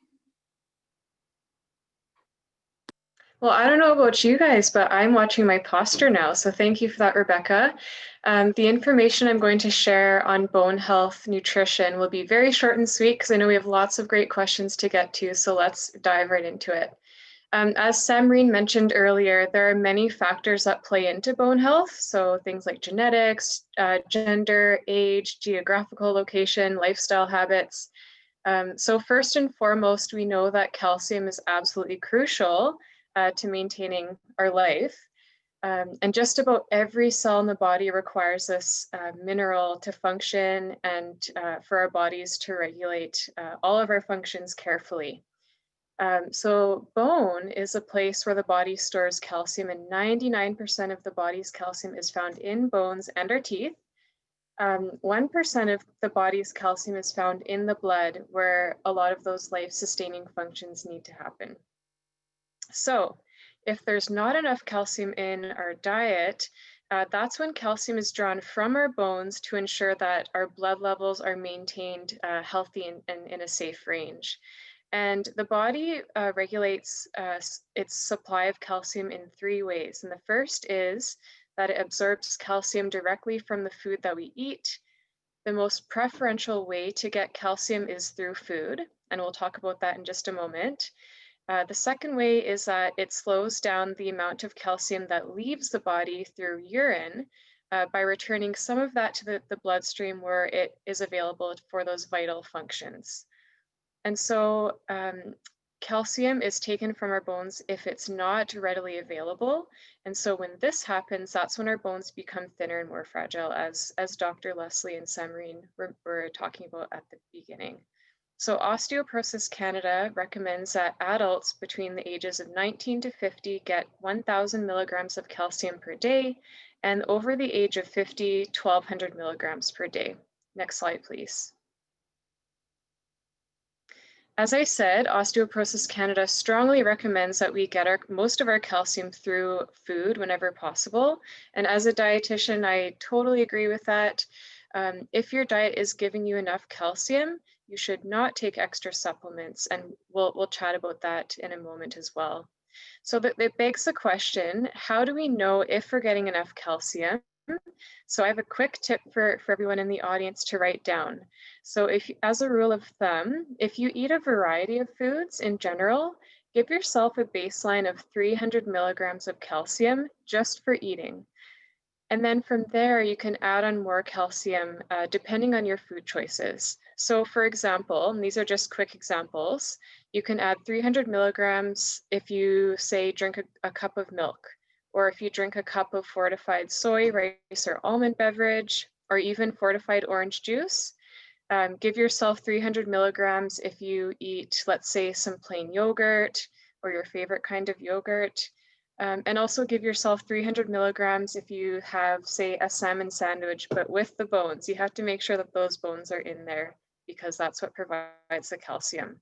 Well, I don't know about you guys, but I'm watching my posture now. So thank you for that, Rebecca. The information I'm going to share on bone health nutrition will be very short and sweet because I know we have lots of great questions to get to. So let's dive right into it. As Samreen mentioned earlier, there are many factors that play into bone health. So things like genetics, gender, age, geographical location, lifestyle habits. So first and foremost, we know that calcium is absolutely crucial to maintaining our life. And just about every cell in the body requires this mineral to function and for our bodies to regulate all of our functions carefully. So bone is a place where the body stores calcium, and 99% of the body's calcium is found in bones and our teeth. 1% of the body's calcium is found in the blood, where a lot of those life-sustaining functions need to happen. So if there's not enough calcium in our diet, that's when calcium is drawn from our bones to ensure that our blood levels are maintained healthy and in a safe range. And the body regulates its supply of calcium in 3 ways. And the first is that it absorbs calcium directly from the food that we eat. The most preferential way to get calcium is through food, and we'll talk about that in just a moment. The second way is that it slows down the amount of calcium that leaves the body through urine by returning some of that to the bloodstream where it is available for those vital functions. And so calcium is taken from our bones if it's not readily available. And so when this happens, that's when our bones become thinner and more fragile, as Dr. Leslie and Samreen were talking about at the beginning. So Osteoporosis Canada recommends that adults between the ages of 19 to 50 get 1,000 milligrams of calcium per day, and over the age of 50, 1,200 milligrams per day. Next slide, please. As I said, Osteoporosis Canada strongly recommends that we get most of our calcium through food whenever possible. And as a dietitian, I totally agree with that. If your diet is giving you enough calcium, you should not take extra supplements, and we'll chat about that in a moment as well. So that begs the question, how do we know if we're getting enough calcium? So I have a quick tip for everyone in the audience to write down. So as a rule of thumb, if you eat a variety of foods in general, give yourself a baseline of 300 milligrams of calcium just for eating. And then from there, you can add on more calcium depending on your food choices. So for example, and these are just quick examples, you can add 300 milligrams if you say drink a cup of milk, or if you drink a cup of fortified soy, rice, or almond beverage, or even fortified orange juice. Give yourself 300 milligrams if you eat, let's say, some plain yogurt or your favorite kind of yogurt. And also give yourself 300 milligrams if you have, say, a salmon sandwich, but with the bones. You have to make sure that those bones are in there because that's what provides the calcium.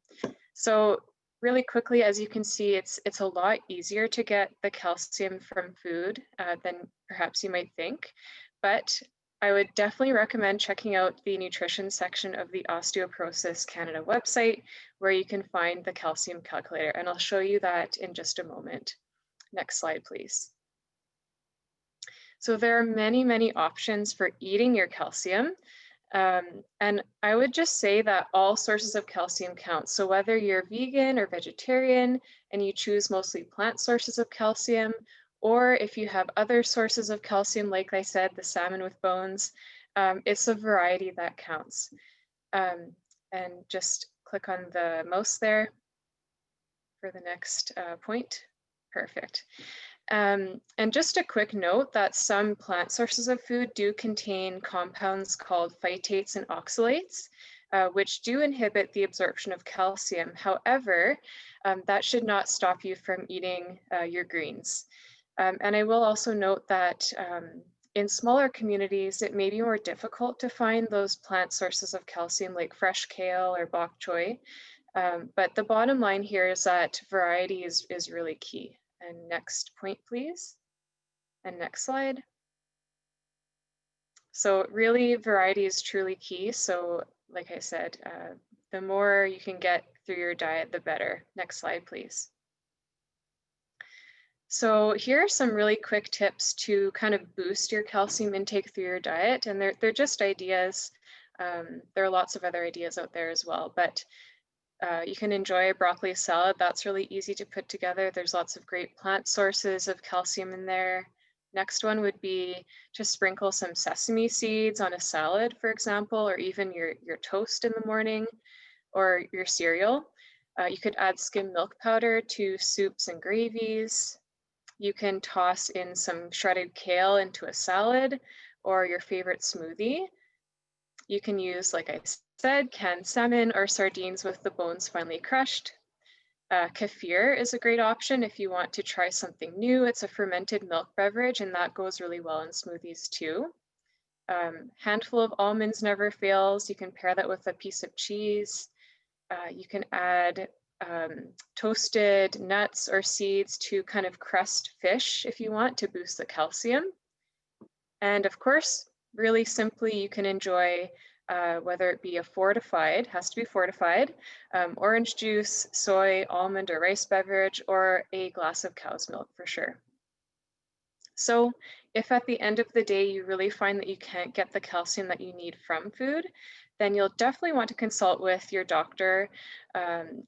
So really quickly, as you can see, it's a lot easier to get the calcium from food than perhaps you might think. But I would definitely recommend checking out the nutrition section of the Osteoporosis Canada website, where you can find the calcium calculator. And I'll show you that in just a moment. Next slide, please. So there are many, many options for eating your calcium. And I would just say that all sources of calcium count. So whether you're vegan or vegetarian and you choose mostly plant sources of calcium, or if you have other sources of calcium, like I said, the salmon with bones, it's a variety that counts. And just click on the mouse there for the next point. Perfect. And just a quick note that some plant sources of food do contain compounds called phytates and oxalates, which do inhibit the absorption of calcium. However, that should not stop you from eating your greens. And I will also note that in smaller communities, it may be more difficult to find those plant sources of calcium like fresh kale or bok choy. But the bottom line here is that variety is really key. And next point, please. And next slide. So really, variety is truly key. So like I said, the more you can get through your diet, the better. Next slide, please. So here are some really quick tips to kind of boost your calcium intake through your diet. And they're just ideas. There are lots of other ideas out there as well, but you can enjoy a broccoli salad. That's really easy to put together. There's lots of great plant sources of calcium in there. Next one would be to sprinkle some sesame seeds on a salad, for example, or even your toast in the morning or your cereal. You could add skim milk powder to soups and gravies. You can toss in some shredded kale into a salad or your favorite smoothie. You can use, like I said, canned salmon or sardines with the bones finely crushed. Kefir is a great option if you want to try something new. It's a fermented milk beverage and that goes really well in smoothies too. Handful of almonds never fails. You can pair that with a piece of cheese. You can add toasted nuts or seeds to kind of crust fish if you want to boost the calcium. And of course, really simply, you can enjoy whether it be a fortified, has to be fortified, orange juice, soy, almond, or rice beverage, or a glass of cow's milk for sure. So if at the end of the day you really find that you can't get the calcium that you need from food, then you'll definitely want to consult with your doctor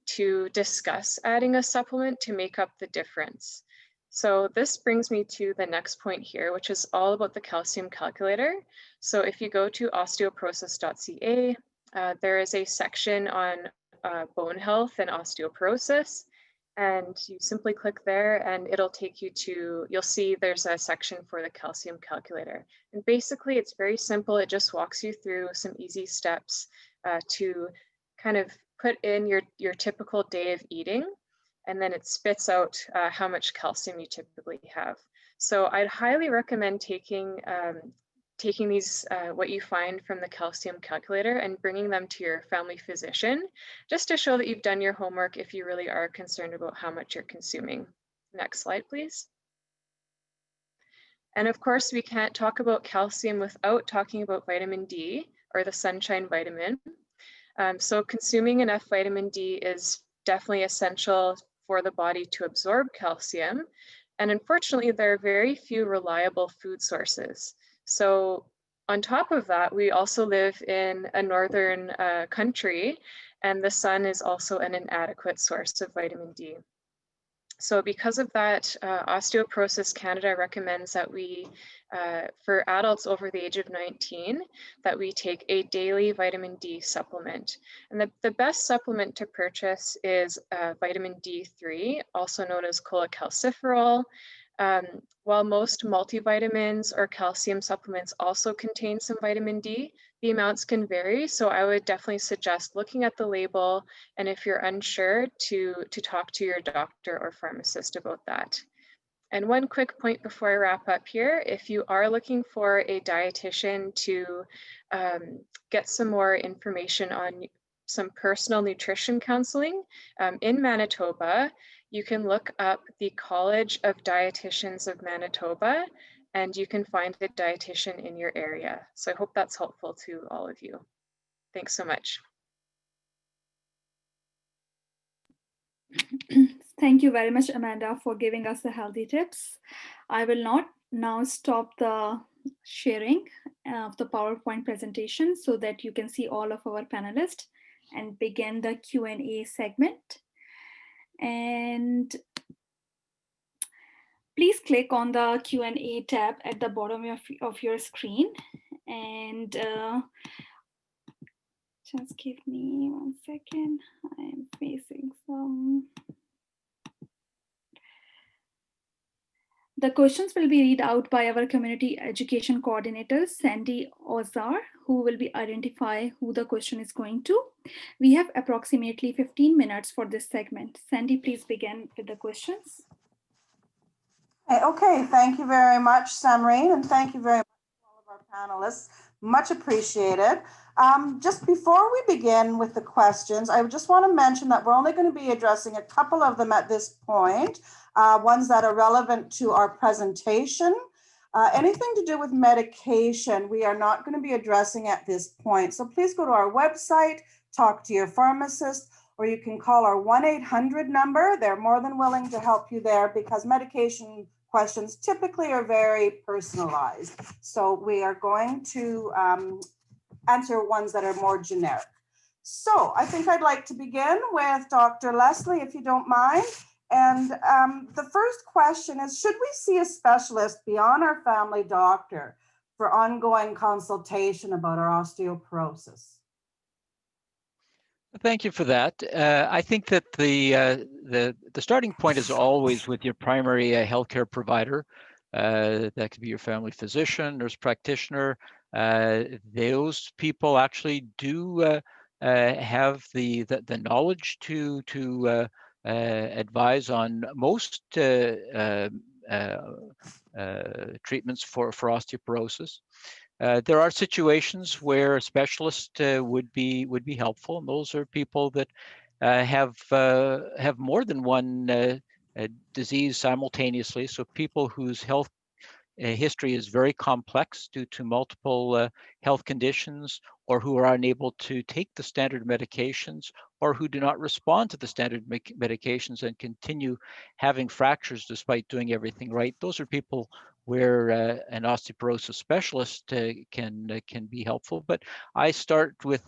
to discuss adding a supplement to make up the difference. So this brings me to the next point here, which is all about the calcium calculator. So if you go to osteoporosis.ca, there is a section on bone health and osteoporosis. And you simply click there and it'll take you to, you'll see there's a section for the calcium calculator. And basically it's very simple. It just walks you through some easy steps to kind of put in your typical day of eating. And then it spits out how much calcium you typically have. So I'd highly recommend taking these, what you find from the calcium calculator and bringing them to your family physician, just to show that you've done your homework if you really are concerned about how much you're consuming. Next slide, please. And of course, we can't talk about calcium without talking about vitamin D, or the sunshine vitamin. So consuming enough vitamin D is definitely essential for the body to absorb calcium. And unfortunately, there are very few reliable food sources. So on top of that, we also live in a northern country, and the sun is also an inadequate source of vitamin D. So because of that, Osteoporosis Canada recommends that we, for adults over the age of 19, that we take a daily vitamin D supplement. And the best supplement to purchase is vitamin D3, also known as cholecalciferol. While most multivitamins or calcium supplements also contain some vitamin D, the amounts can vary. So I would definitely suggest looking at the label, and if you're unsure, to talk to your doctor or pharmacist about that. And one quick point before I wrap up here, if you are looking for a dietitian to get some more information on some personal nutrition counseling in Manitoba, you can look up the College of Dietitians of Manitoba, and you can find a dietitian in your area. So I hope that's helpful to all of you. Thanks so much. Thank you very much, Amanda, for giving us the healthy tips. I will now stop the sharing of the PowerPoint presentation so that you can see all of our panelists and begin the Q&A segment. And please click on the Q&A tab at the bottom of your screen. And just give me 1 second. I'm facing some. The questions will be read out by our community education coordinator, Sandy Ozar, who will be identify who the question is going to. We have approximately 15 minutes for this segment. Sandy, please begin with the questions. Okay, thank you very much, Samreen, and thank you very much to all of our panelists. Much appreciated. Just before we begin with the questions, I just want to mention that we're only going to be addressing a couple of them at this point, ones that are relevant to our presentation. Anything to do with medication, we are not going to be addressing at this point. So please go to our website, talk to your pharmacist, or you can call our 1-800 number. They're more than willing to help you there because medication questions typically are very personalized. So we are going to answer ones that are more generic. So I think I'd like to begin with Dr. Leslie, if you don't mind. And the first question is, should we see a specialist beyond our family doctor for ongoing consultation about our osteoporosis? Thank you for that. I think that the starting point is always with your primary healthcare provider. That could be your family physician, nurse practitioner. Those people actually do have the knowledge to advise on most treatments for osteoporosis. There are situations where a specialist would be helpful, and those are people that have more than one disease simultaneously. So people whose health history is very complex due to multiple health conditions, or who are unable to take the standard medications, or who do not respond to the standard medications and continue having fractures despite doing everything right. Those are people where an osteoporosis specialist can be helpful. But I start with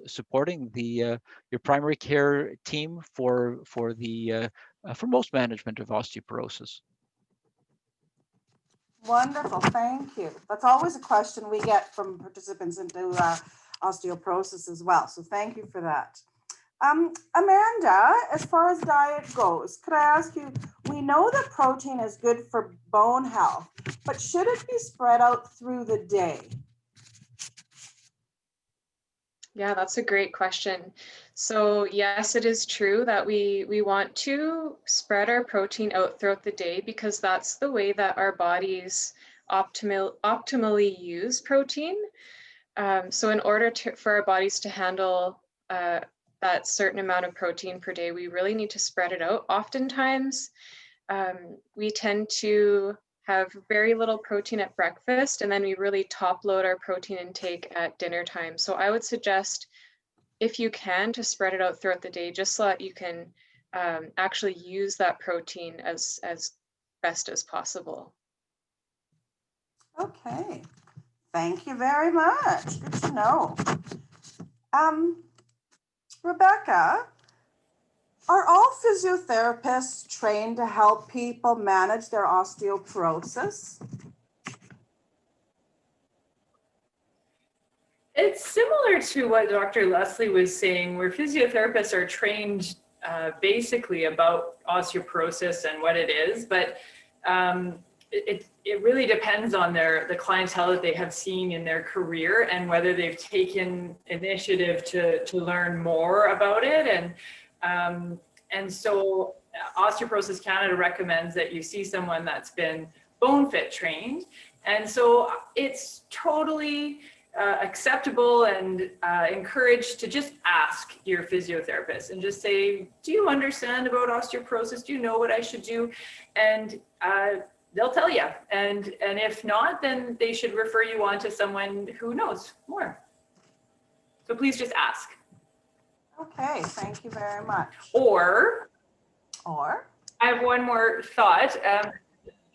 supporting your primary care team for most management of osteoporosis. Wonderful, thank you. That's always a question we get from participants into osteoporosis as well. So thank you for that. Amanda, as far as diet goes, could I ask you, we know that protein is good for bone health, but should it be spread out through the day? Yeah, that's a great question. So yes, it is true that we want to spread our protein out throughout the day because that's the way that our bodies optimally use protein. So in order for our bodies to handle that certain amount of protein per day, we really need to spread it out. Oftentimes, we tend to have very little protein at breakfast, and then we really top load our protein intake at dinner time. So I would suggest, if you can, to spread it out throughout the day, just so that you can actually use that protein as best as possible. Okay, thank you very much. Good to know. Rebecca, are all physiotherapists trained to help people manage their osteoporosis? It's similar to what Dr. Leslie was saying, where physiotherapists are trained basically about osteoporosis and what it is, but it really depends on the clientele that they have seen in their career and whether they've taken initiative to learn more about it. And so Osteoporosis Canada recommends that you see someone that's been bone fit trained. And so it's totally acceptable and encouraged to just ask your physiotherapist and just say, do you understand about osteoporosis? Do you know what I should do? And they'll tell you. And if not, then they should refer you on to someone who knows more. So please just ask. Okay, thank you very much. Or I have one more thought.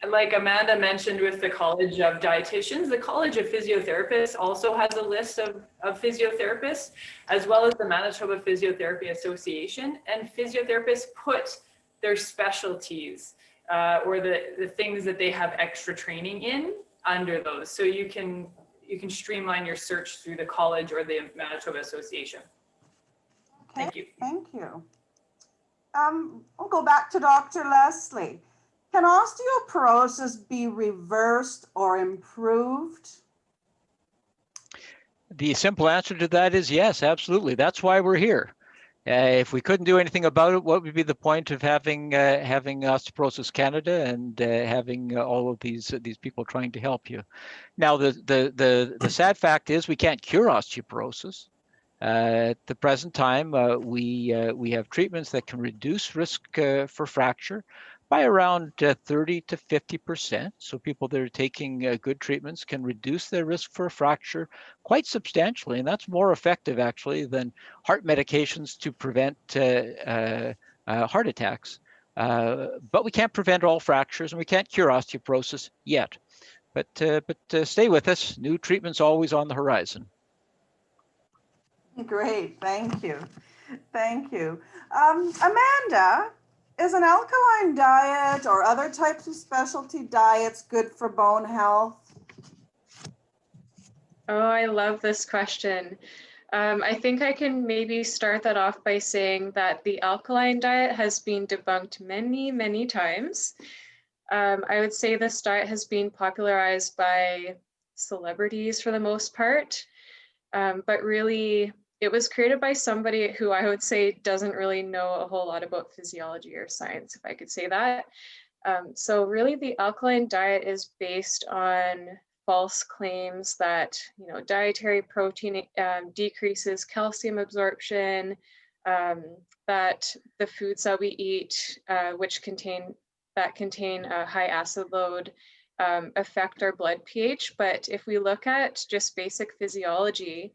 Like Amanda mentioned with the College of Dietitians, the College of Physiotherapists also has a list of physiotherapists, as well as the Manitoba Physiotherapy Association. And physiotherapists put their specialties or the things that they have extra training in under those. So you can streamline your search through the college or the Manitoba Association. Okay, thank you. Thank you. I'll go back to Dr. Leslie. Can osteoporosis be reversed or improved? The simple answer to that is yes, absolutely. That's why we're here. If we couldn't do anything about it, what would be the point of having Osteoporosis Canada and having all of these people trying to help you? Now, the sad fact is we can't cure osteoporosis. At the present time, we have treatments that can reduce risk for fracture, by around 30 to 50%. So people that are taking good treatments can reduce their risk for a fracture quite substantially. And that's more effective actually than heart medications to prevent heart attacks. But we can't prevent all fractures and we can't cure osteoporosis yet. But stay with us. New treatments always on the horizon. Great, thank you. Thank you. Amanda, is an alkaline diet or other types of specialty diets good for bone health? Oh, I love this question. I think I can maybe start that off by saying that the alkaline diet has been debunked many, many times. I would say this diet has been popularized by celebrities for the most part, but really it was created by somebody who I would say doesn't really know a whole lot about physiology or science, if I could say that. So really the alkaline diet is based on false claims that, you know, dietary protein decreases calcium absorption, that the foods that we eat, which contain a high acid load, affect our blood pH. But if we look at just basic physiology,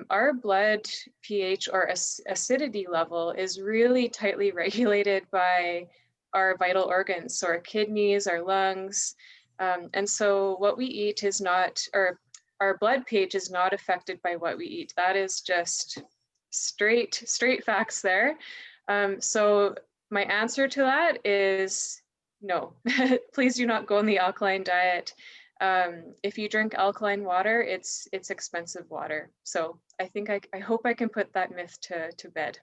our blood pH or acidity level is really tightly regulated by our vital organs, so our kidneys, our lungs. And so what we eat is not, or our blood pH is not affected by what we eat. That is just straight facts there. So my answer to that is no. Please do not go on the alkaline diet. If you drink alkaline water, it's expensive water. So I think I hope I can put that myth to bed.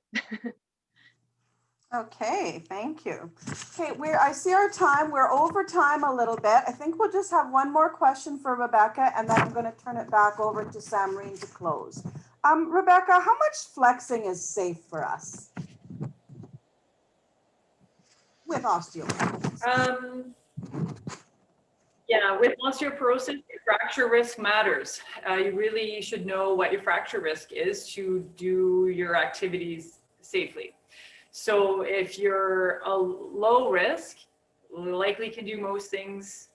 Okay, thank you. Okay, I see our time. We're over time a little bit. I think we'll just have one more question for Rebecca, and then I'm going to turn it back over to Samreen to close. Rebecca, how much flexing is safe for us with osteoporosis? Yeah, with osteoporosis, your fracture risk matters. You really should know what your fracture risk is to do your activities safely. So if you're a low risk, likely can do most things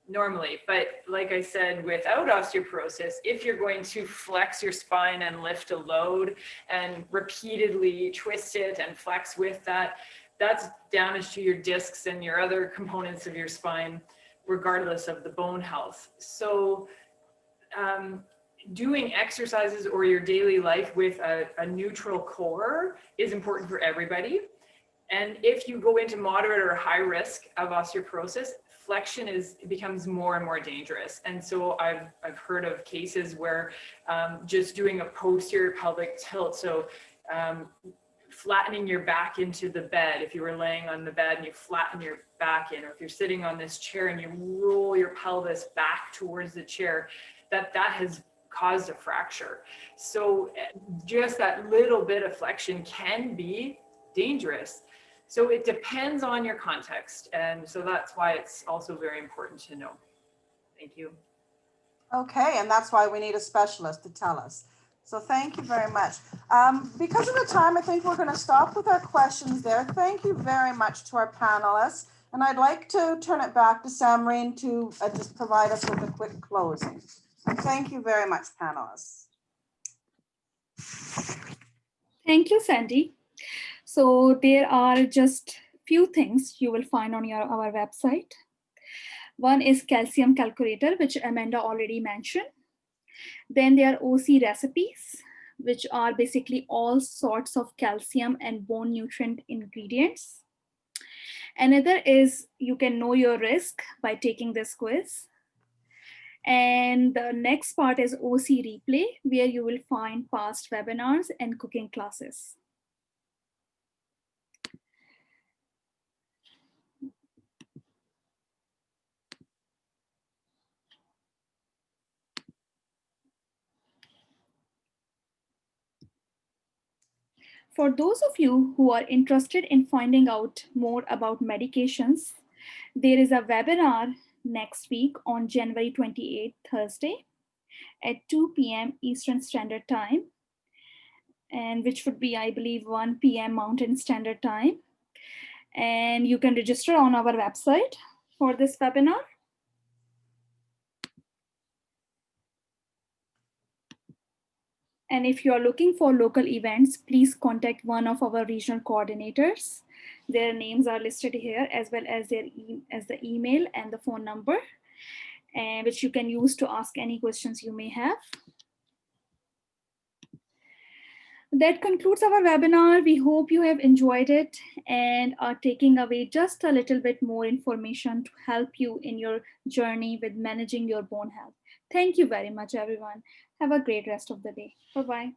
normally. But like I said, without osteoporosis, if you're going to flex your spine and lift a load and repeatedly twist it and flex with that, that's damage to your discs and your other components of your spine, regardless of the bone health. So doing exercises or your daily life with a neutral core is important for everybody. And if you go into moderate or high risk of osteoporosis, flexion becomes more and more dangerous. And so I've heard of cases where just doing a posterior pelvic tilt, so flattening your back into the bed, if you were laying on the bed and you flatten your back in, or if you're sitting on this chair and you roll your pelvis back towards the chair, that has caused a fracture. So just that little bit of flexion can be dangerous. So it depends on your context. And so that's why it's also very important to know. Thank you. Okay, and that's why we need a specialist to tell us. So thank you very much. Because of the time, I think we're going to stop with our questions there. Thank you very much to our panelists. And I'd like to turn it back to Samreen to just provide us with a quick closing. Thank you very much, panelists. Thank you, Sandy. So there are just few things you will find on our website. One is calcium calculator, which Amanda already mentioned. Then there are OC recipes, which are basically all sorts of calcium and bone nutrient ingredients. Another is you can know your risk by taking this quiz. And the next part is OC replay, where you will find past webinars and cooking classes. For those of you who are interested in finding out more about medications, there is a webinar next week on January 28th, Thursday at 2 p.m. Eastern Standard Time, and which would be, I believe, 1 p.m. Mountain Standard Time. And you can register on our website for this webinar. And if you are looking for local events, please contact one of our regional coordinators. Their names are listed here, as well as the email and the phone number, which you can use to ask any questions you may have. That concludes our webinar. We hope you have enjoyed it and are taking away just a little bit more information to help you in your journey with managing your bone health. Thank you very much, everyone. Have a great rest of the day. Bye-bye.